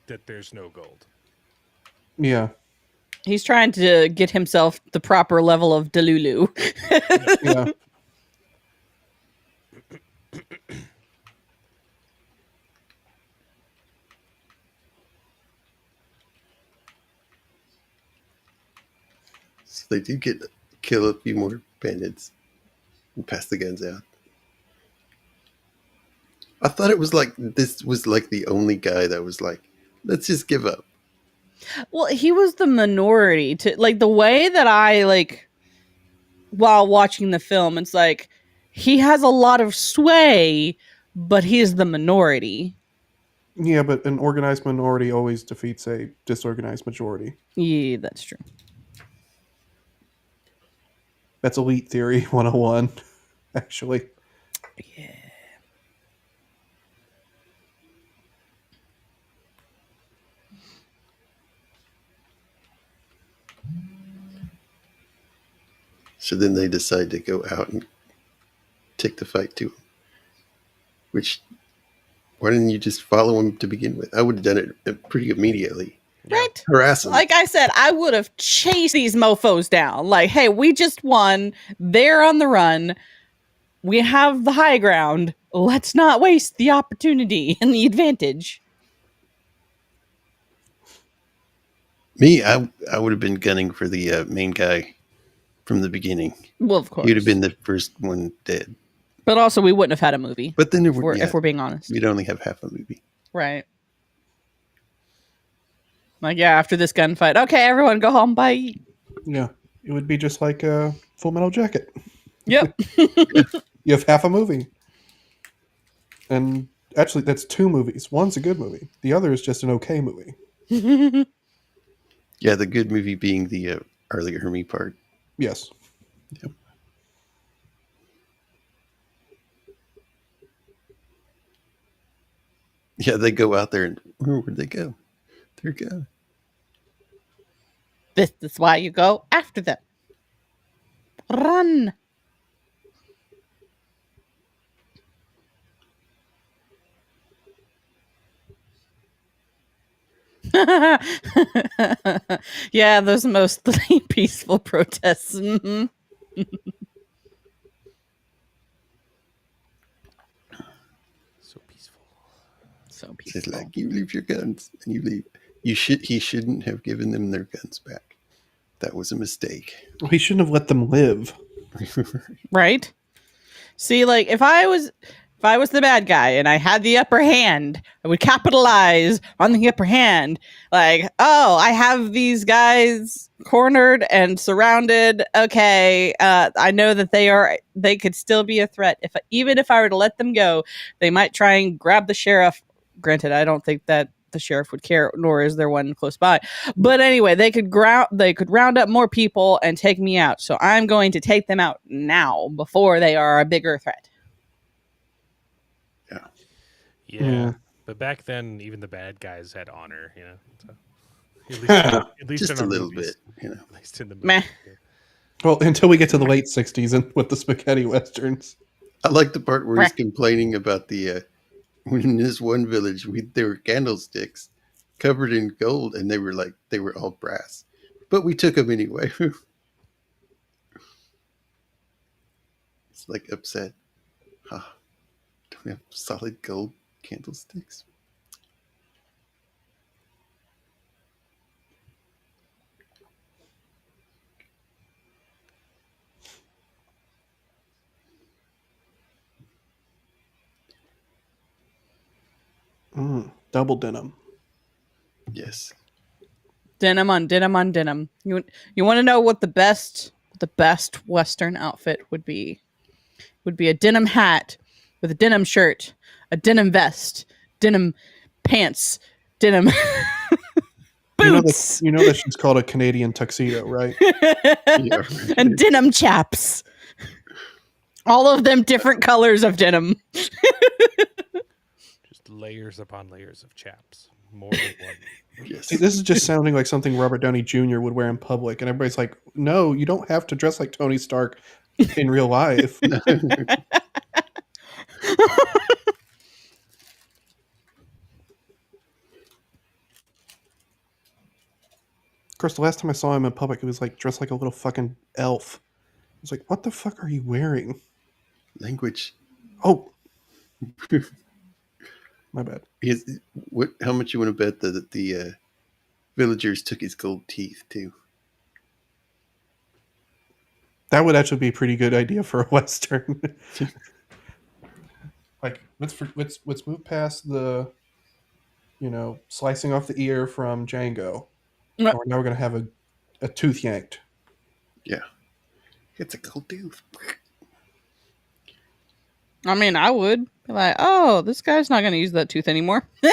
that there's no gold. Yeah, He's trying to get himself the proper level of Delulu. yeah. So they do kill a few more bandits and pass the guns out. I thought it was like this was like the only guy that was like, let's just give up. Well, he was the minority to like the way that I like while watching the film, it's like he has a lot of sway, but he is the minority. Yeah, but an organized minority always defeats a disorganized majority. Yeah, that's true. That's elite theory 101, actually. Yeah. So then they decide to go out and take the fight to him. Which, why didn't you just follow him to begin with? I would have done it pretty immediately. Yeah. Right? Harass him. Like I said, I would have chased these mofos down. Like, hey, we just won. They're on the run. We have the high ground. Let's not waste the opportunity and the advantage. Me, I would have been gunning for the main guy from the beginning. Well, of course. He'd have been the first one dead. But also, we wouldn't have had a movie. But then if we're being honest. we'd only have half a movie. Right. Like, yeah, after this gunfight, okay, everyone go home. Bye. Yeah, it would be just like a Full Metal Jacket. Yep. You have half a movie. And actually, that's two movies. One's a good movie. The other is just an okay movie. Yeah, the good movie being the Arlie Hermy part. Yes. Yep. Yeah, they go out there and where'd they go? They're gone. This is why you go after them. Run. Yeah, those mostly peaceful protests. Mhm. So peaceful. So It's peaceful. like, you leave your guns and you leave. He shouldn't have given them their guns back. That was a mistake. Well, he shouldn't have let them live. Right? See, like if I was the bad guy and I had the upper hand, I would capitalize on the upper hand. Like, oh, I have these guys cornered and surrounded. Okay, I know that they could still be a threat. Even if I were to let them go, they might try and grab the sheriff. Granted, I don't think that the sheriff would care, nor is there one close by. But anyway, they could round up more people and take me out. So I'm going to take them out now before they are a bigger threat. Yeah. But back then, even the bad guys had honor, you know. So, at least Just in a our little movies. bit, you know. At least in the Meh. movies. Well, until we get to the late 60s and with the spaghetti westerns. I like the part where he's Breh. complaining about the when in this one village there were candlesticks covered in gold and they were all brass, but we took them anyway. It's like upset. Huh. Don't we have solid gold candlesticks? Double denim. Yes. Denim on denim on denim. You want to know what the best Western outfit would be? Would be a denim hat with a denim shirt, a denim vest, denim pants, denim boots, You know that she's called a Canadian tuxedo, right? Yeah, right. and denim chaps. All of them different colors of denim. Just layers upon layers of chaps. More than one. Yes. See, this is just sounding like something Robert Downey Jr. would wear in public, and everybody's like, "No, you don't have to dress like Tony Stark in real life." Of course, the last time I saw him in public, he was like dressed like a little fucking elf. I was like, "What the fuck are you wearing?" Language. Oh, my bad. How much you want to bet that the villagers took his gold teeth too? That would actually be a pretty good idea for a western. Like, let's move past the, slicing off the ear from Django. Yep. Now we're gonna have a tooth yanked. Yeah. It's a gold tooth. I mean, I would be like, oh, this guy's not going to use that tooth anymore. I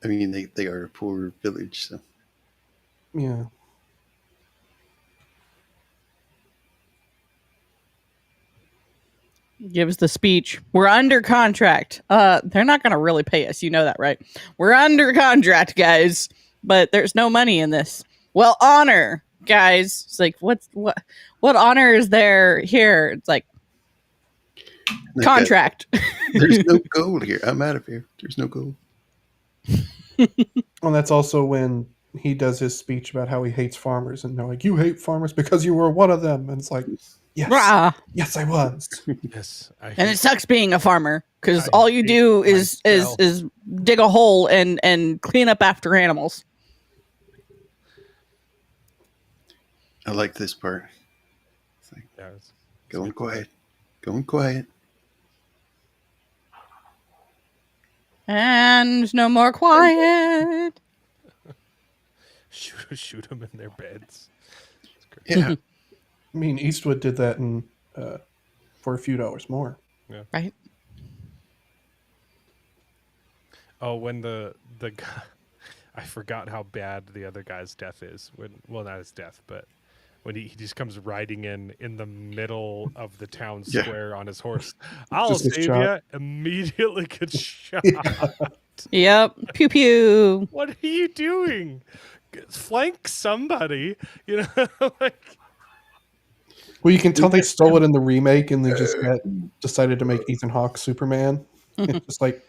mean, they are a poor village, so Yeah. Gives the speech. We're under contract. They're not going to really pay us. You know that, right? We're under contract, guys, but there's no money in this. Well, honor, guys. It's like, what honor is there here? It's like contract. There's no gold here. I'm out of here. There's no gold. Well, that's also when he does his speech about how he hates farmers, and they're like, "You hate farmers because you were one of them," and it's like, yes, Rah. yes, I was. Yes, And it sucks being a farmer because I all you hate do is myself. dig a hole and clean up after animals. I like this part. It's like Yeah, it's going sweet. quiet. Going quiet. And no more quiet. Shoot them in their beds. Yeah. I mean, Eastwood did that in for a few dollars more. Right? Oh, when the guy, I forgot how bad the other guy's death is. Well, not his death, but when he just comes riding in the middle of the town Yeah. square on his horse. I'll Just gets save shot. you. Immediately gets shot. Yep. Pew pew. What are you doing? Flank somebody. You know, like Well, you can tell they stole it in the remake, and they just decided to make Ethan Hawke Superman. It's just like,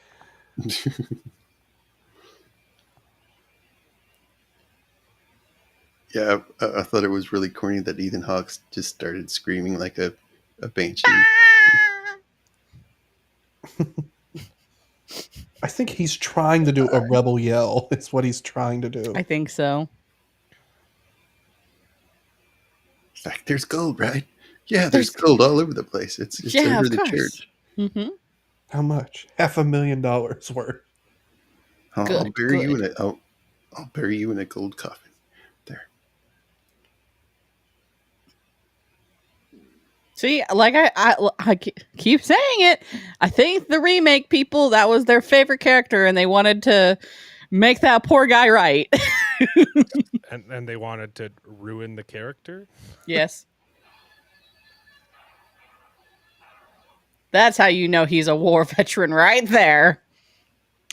Yeah, I thought it was really corny that Ethan Hawke just started screaming like a banshee. I think he's trying to do a rebel yell. It's what he's trying to do. I think so. It's like, there's gold, right? Yeah, there's gold all over the place. It's Yeah, under of the course. church. Mm-hmm. How much? $500,000 worth. I'll Good, bury you good. I'll bury you in a gold coffin. There. See, like I keep saying it. I think the remake people, that was their favorite character, and they wanted to make that poor guy right. and they wanted to ruin the character. Yes. That's how you know he's a war veteran right there.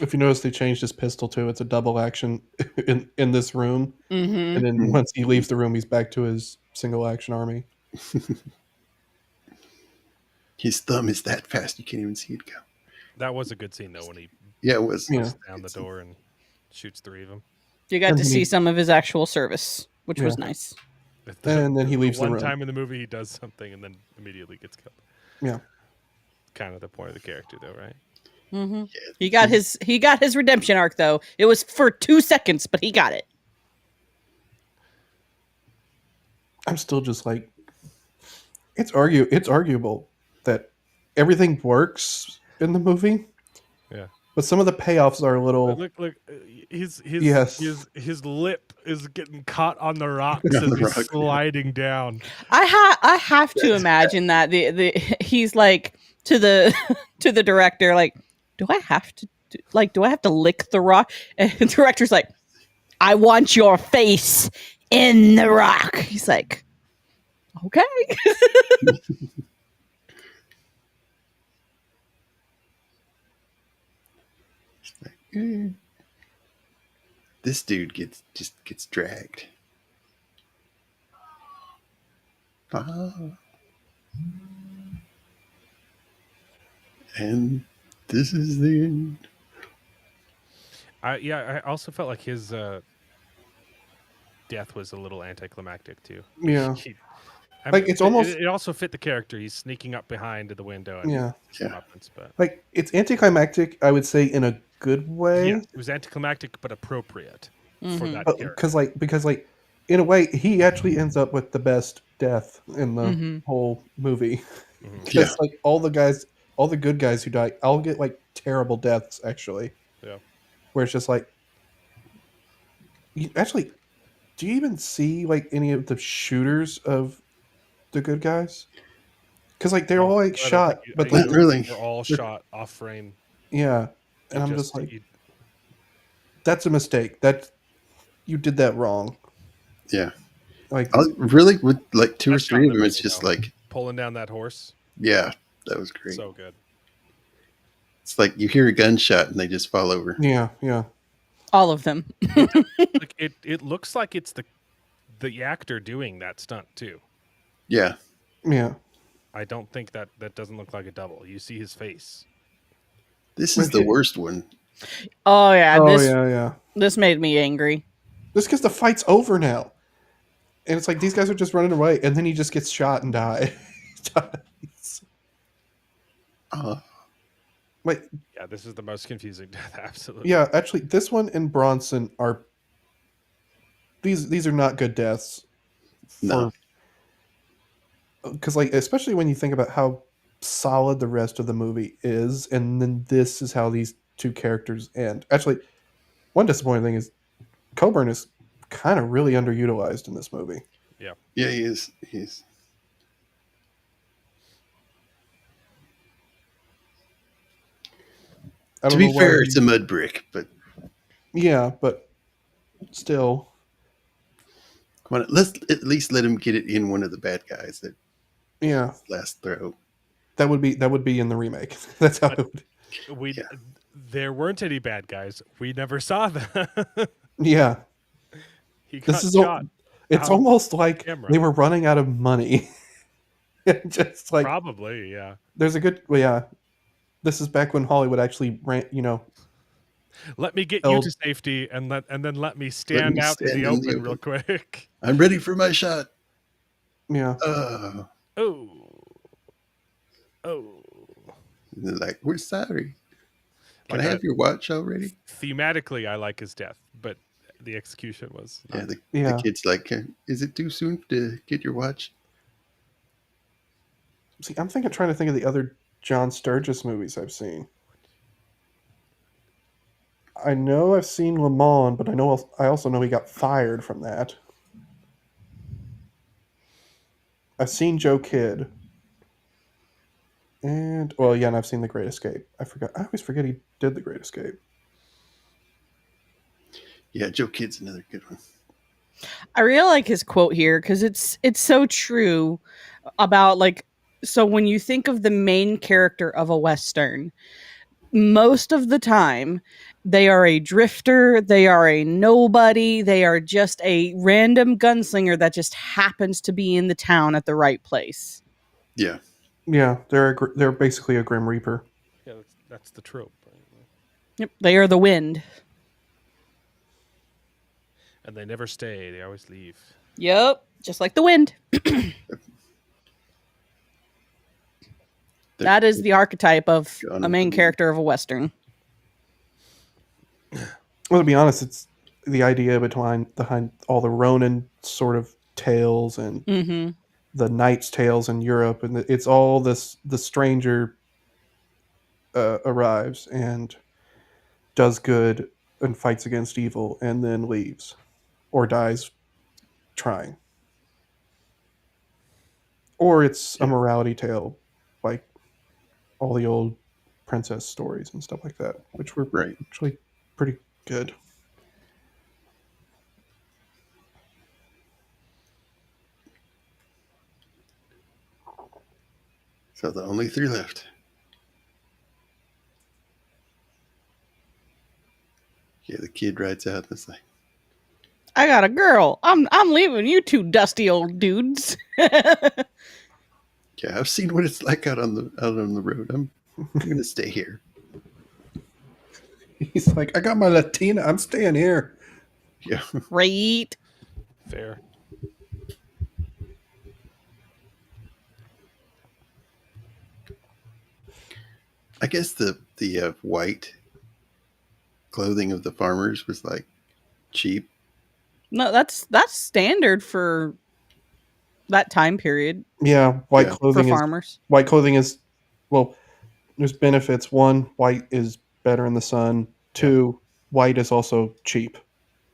If you notice, they changed his pistol too. It's a double action in this room, Mm-hmm. and then once he leaves the room, he's back to his single action army. His thumb is that fast you can't even see it go. That was a good scene though when he Yeah, it was. Yeah. goes down the door and shoots 3 of them. You got And to he- see some of his actual service, which was Yeah. nice. And then he leaves the one room. time in the movie he does something and then immediately gets killed. Yeah. Kind of the point of the character though, right? Mm-hmm. He got his redemption arc though. It was for 2 seconds, but he got it. I'm still just like, it's arguable that everything works in the movie. Yeah. but some of the payoffs are a little. Look, his lip is getting caught on the rocks On as the he's rocks, yeah. sliding down. I have to imagine that the he's like to the to the director, like, do I have to do I have to lick the rock? And the director's like, I want your face in the rock. He's like, okay. This dude gets dragged. Ah. And this is the end. I also felt like his death was a little anticlimactic too. Yeah. I Like, mean, it's almost- it also fit the character. He's sneaking up behind the window and Yeah. some Yeah. weapons, but Like, it's anticlimactic, I would say, in a good way. yes, it was anticlimactic but appropriate for Mhm. that But character. because in a way he actually ends up with the best death in the Mhm. whole movie. Mhm. Because Yeah. like all the good guys who die, I'll get like terrible deaths actually. Yeah. Where it's just like, actually, do you even see like any of the shooters of the good guys? Because like they're all like I don't think shot, but you like Not really. they're all they're- shot off frame. yeah, and I'm just like, that's a mistake. That you did that wrong. Yeah. Like, Really, with like two or Best shot three in of the them, it's movie, just though. like, Pulling down that horse, yeah, that was great. so good. It's like you hear a gunshot and they just fall over. yeah. All of them. Like it looks like it's the actor doing that stunt too. Yeah. Yeah. I don't think that doesn't look like a double. You see his face. This is the worst one. Oh yeah, Oh this yeah. this made me angry. Just because the fight's over now. And it's like these guys are just running away, and then he just gets shot and dies. Like, Yeah, this is the most confusing death. Absolutely. yeah, actually, this one and Bronson are these are not good deaths. No. Because like, especially when you think about how solid the rest of the movie is, and then this is how these two characters end. Actually, one disappointing thing is Coburn is kind of really underutilized in this movie. Yeah. Yeah, he is. He's. To be fair, it's a mud brick, but yeah, but still, come on, let's at least let him get it in one of the bad guys. That yeah, last throw. that would be in the remake. That's how it would. There weren't any bad guys. We never saw them. Yeah, He got this is shot. it's out almost like camera. they were running out of money. Just like, Probably, yeah. there's a good, well, yeah. This is back when Hollywood actually ran, Let me get you to safety and then let me stand out in the open real quick. I'm ready for my shot. Yeah. Oh. Like, we're sorry. Can Like I have your watch already? Thematically, I like his death, but the execution was Yeah, not. the kid's like, is it too soon to get your watch? See, I'm trying to think of the other John Sturges movies I've seen. I know I've seen Le Mans, but I also know he got fired from that. I've seen Joe Kidd. And, well, yeah, and I've seen The Great Escape. I always forget he did The Great Escape. Yeah, Joe Kidd's another good one. I really like his quote here because it's so true about like, so when you think of the main character of a Western, most of the time they are a drifter, they are a nobody, they are just a random gunslinger that just happens to be in the town at the right place. Yeah. Yeah, they're basically a Grim Reaper. Yeah, that's the trope. Yep, they are the wind. And they never stay; they always leave. Yep, just like the wind. That is the archetype of a main character of a Western. Well, to be honest, it's the idea behind all the Ronin sort of tales and the Knight's Tales in Europe, and it's all the stranger arrives, and does good and fights against evil and then leaves or dies trying. Or it's a morality tale like all the old princess stories and stuff like that, which were Right. actually pretty good. So the only 3 left. Yeah, the kid rides out and it's like, I got a girl. I'm leaving you two dusty old dudes. yeah, I've seen what it's like out on the road. I'm gonna stay here. He's like, I got my Latina. I'm staying here. Yeah. Right. Fair. I guess the white clothing of the farmers was like cheap. No, that's standard for that time period Yeah, white Yeah. for clothing is farmers. well, there's benefits. One, white is better in the sun. Two, white is also cheap.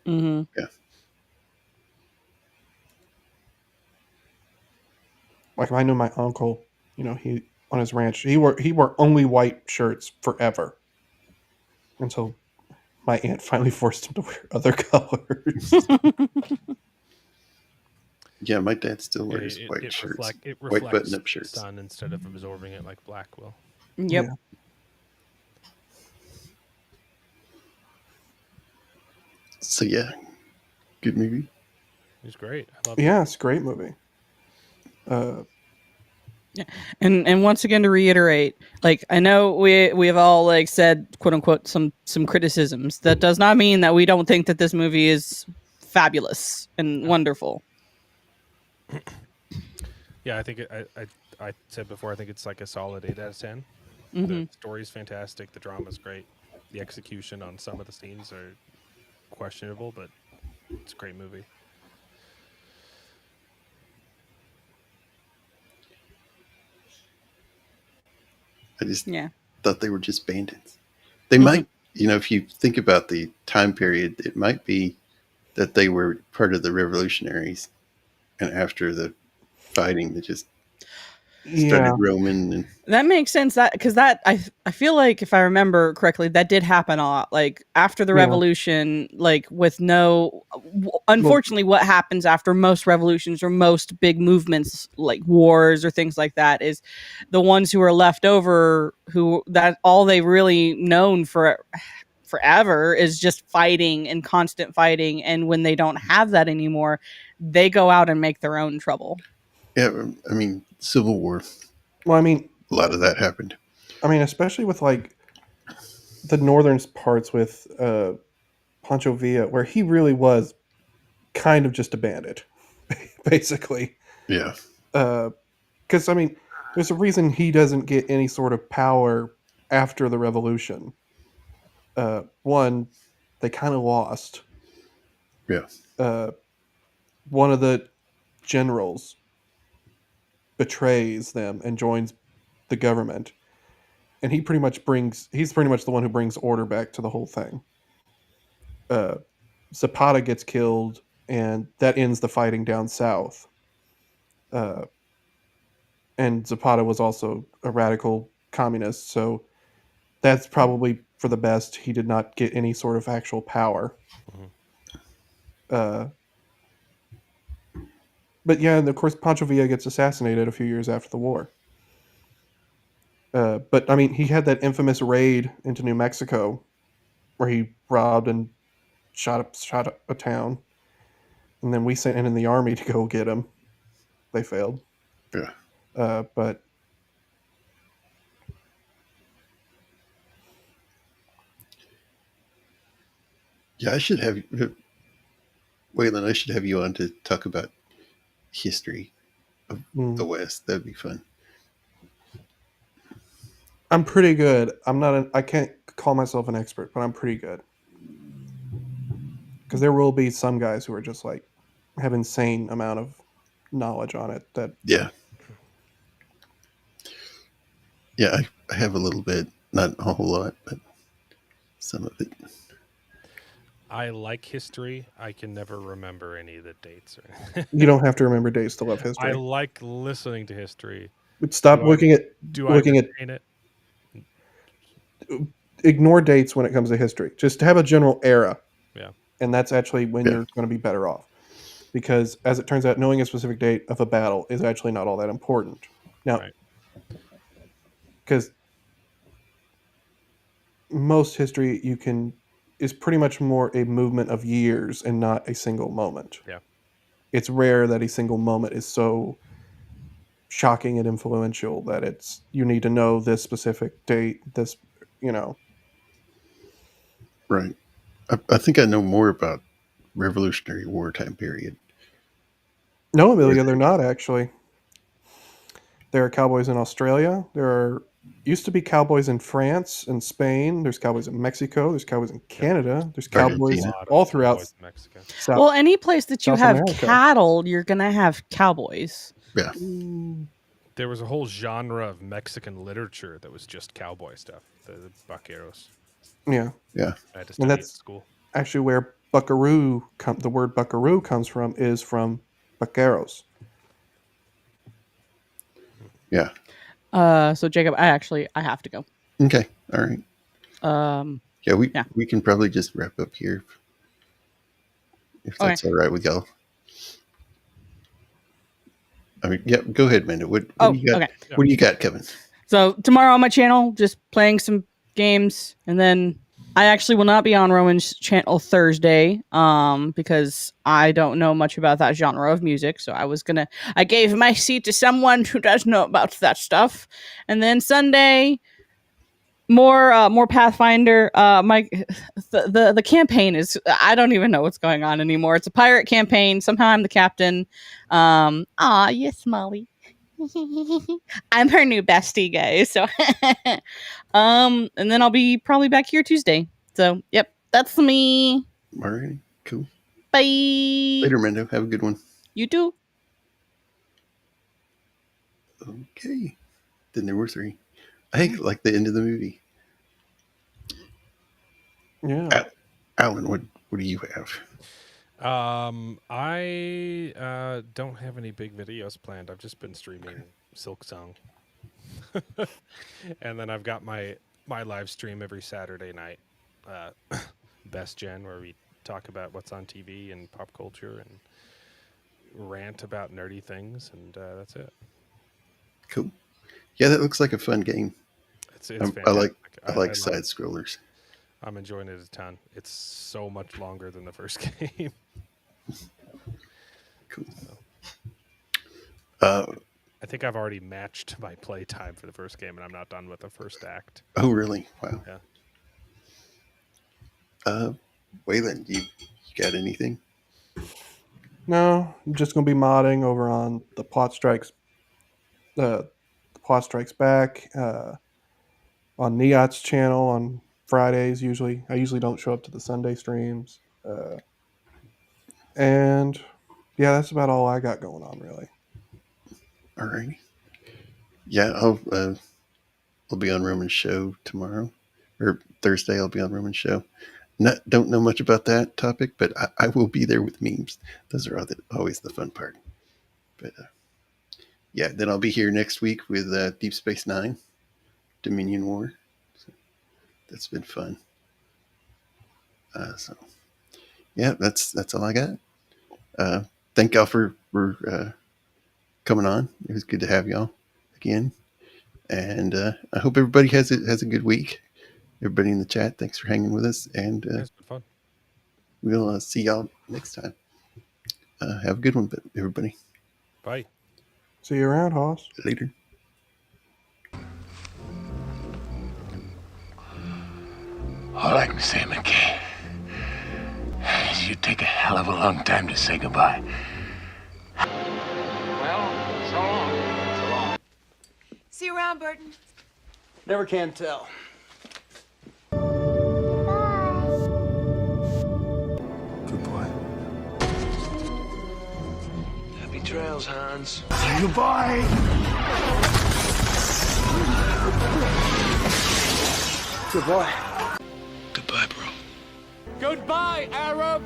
Mm-hmm. Yeah. Like I know my uncle, he on his ranch, he wore only white shirts forever until my aunt finally forced him to wear other colors. Yeah, my dad still Yeah, wears white shirts. It White reflects button-up shirts. sun instead of absorbing it like black will. Yep. Yeah. So yeah, good movie. It was great. I love it. Yeah, it's a great movie. And once again to reiterate, like I know we have all like said quote unquote some criticisms. That does not mean that we don't think that this movie is fabulous and wonderful. Yeah, I think I said before, I think it's like a solid 8 out of 10. Mm-hmm. The story's fantastic. The drama's great. The execution on some of the scenes are questionable, but it's a great movie. I just Yeah. thought they were just bandits. They might, if you think about the time period, it might be that they were part of the revolutionaries, and after the fighting, they just started roaming. And That makes sense. That because that I feel like if I remember correctly, that did happen a lot. Like after the revolution, like with unfortunately, what happens after most revolutions or most big movements, like wars or things like that, is the ones who are left over, who that all they really known for forever is just fighting and constant fighting. And when they don't have that anymore, they go out and make their own trouble. yeah, I mean, Civil War. Well, I mean, a lot of that happened. I mean, especially with like the northern parts with Pancho Villa, where he really was kind of just a bandit, basically. Yeah. Because I mean, there's a reason he doesn't get any sort of power after the revolution. One, they kind of lost. Yeah. One of the generals betrays them and joins the government, and he's pretty much the one who brings order back to the whole thing. Zapata gets killed, and that ends the fighting down south. And Zapata was also a radical communist, so that's probably for the best. He did not get any sort of actual power. But yeah, and of course Pancho Villa gets assassinated a few years after the war. But I mean, he had that infamous raid into New Mexico where he robbed and shot up a town, and then we sent in the army to go get him. They failed. Yeah. But yeah, I should have Waylon. I should have you on to talk about history of the West. That'd be fun. I'm pretty good. I can't call myself an expert, but I'm pretty good. Because there will be some guys who are just like have insane amount of knowledge on it. That yeah, I have a little bit, not a whole lot, but some of it. I like history. I can never remember any of the dates. Or You don't have to remember dates to love I history. like listening to history. But stop Do I- looking at Do I looking at retain it? ignore dates when it comes to history. Just have a general era. Yeah. And that's actually when Yeah. you're going to be better off. Because as it turns out, knowing a specific date of a battle is actually not all that important. Now, Right. because most history is pretty much more a movement of years and not a single moment. Yeah. It's rare that a single moment is so shocking and influential that you need to know this specific date, Right. I think I know more about Revolutionary War time period. No, Amelia, they're not actually. There are cowboys in Australia. Used to be cowboys in France and Spain. There's cowboys in Mexico. There's cowboys in Canada. There's cowboys Argentina. all throughout Mexico. South. Well, any place that you South have America. cattle, you're gonna have cowboys. Yeah. There was a whole genre of Mexican literature that was just cowboy stuff. The vaqueros. Yeah, Yeah. I had to study at school. actually where buckaroo the word buckaroo comes from is from vaqueros. Yeah. So Jacob, I have to go. Okay. All right. Yeah, Yeah. we can probably just wrap up here if that's all right with y'all. I mean, yeah, go ahead, Mando. What do you got? Okay. What do you got, Kevin? So tomorrow on my channel, just playing some games, and then I actually will not be on Roman's channel Thursday, because I don't know much about that genre of music. So I gave my seat to someone who does know about that stuff, and then Sunday, more Pathfinder. The campaign is, I don't even know what's going on anymore. It's a pirate campaign. Somehow I'm the captain. Yes, Molly. I'm her new bestie, guys. So, and then I'll be probably back here Tuesday. So, yep, that's me. All right. Cool. Bye. Later, Mando. Have a good one. You too. Okay. Then there were 3. I think like the end of the movie. Yeah. Alan, what do you have? I don't have any big videos planned. I've just been streaming Silk Song. And then I've got my live stream every Saturday night, Best Gen, where we talk about what's on TV and pop culture and rant about nerdy things, and that's it. Cool. Yeah, that looks like a fun game. It's fantastic. I like side scrollers. I'm enjoying it a ton. It's so much longer than the first game. Cool. I think I've already matched my play time for the first game, and I'm not done with the first act. Oh, really? Wow. Yeah. Waylon, you got anything? No, I'm just gonna be modding over on the Plot Strikes Back, on Neot's channel on Fridays usually. I usually don't show up to the Sunday streams. And yeah, that's about all I got going on really. All right. Yeah, I'll be on Roman's show tomorrow, or Thursday. I'll be on Roman's show. Don't know much about that topic, but I will be there with memes. Those are always the fun part. But yeah, then I'll be here next week with Deep Space Nine, Dominion War. So that's been fun. So yeah, that's all I got. Thank y'all for coming on. It was good to have y'all again, and I hope everybody has a good week. Everybody in the chat, thanks for hanging with us, and It's been fun. we'll see y'all next time. Have a good one, everybody. Bye. See you around, Hoss. Later. All I can say, McKay, is you take a hell of a long time to say goodbye. Well, so long. So long. See you around, Burton. Never can tell. Good boy. Happy trails, Hans. Say goodbye. Good boy. Goodbye. Goodbye, Arab!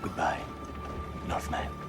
Goodbye, Northman.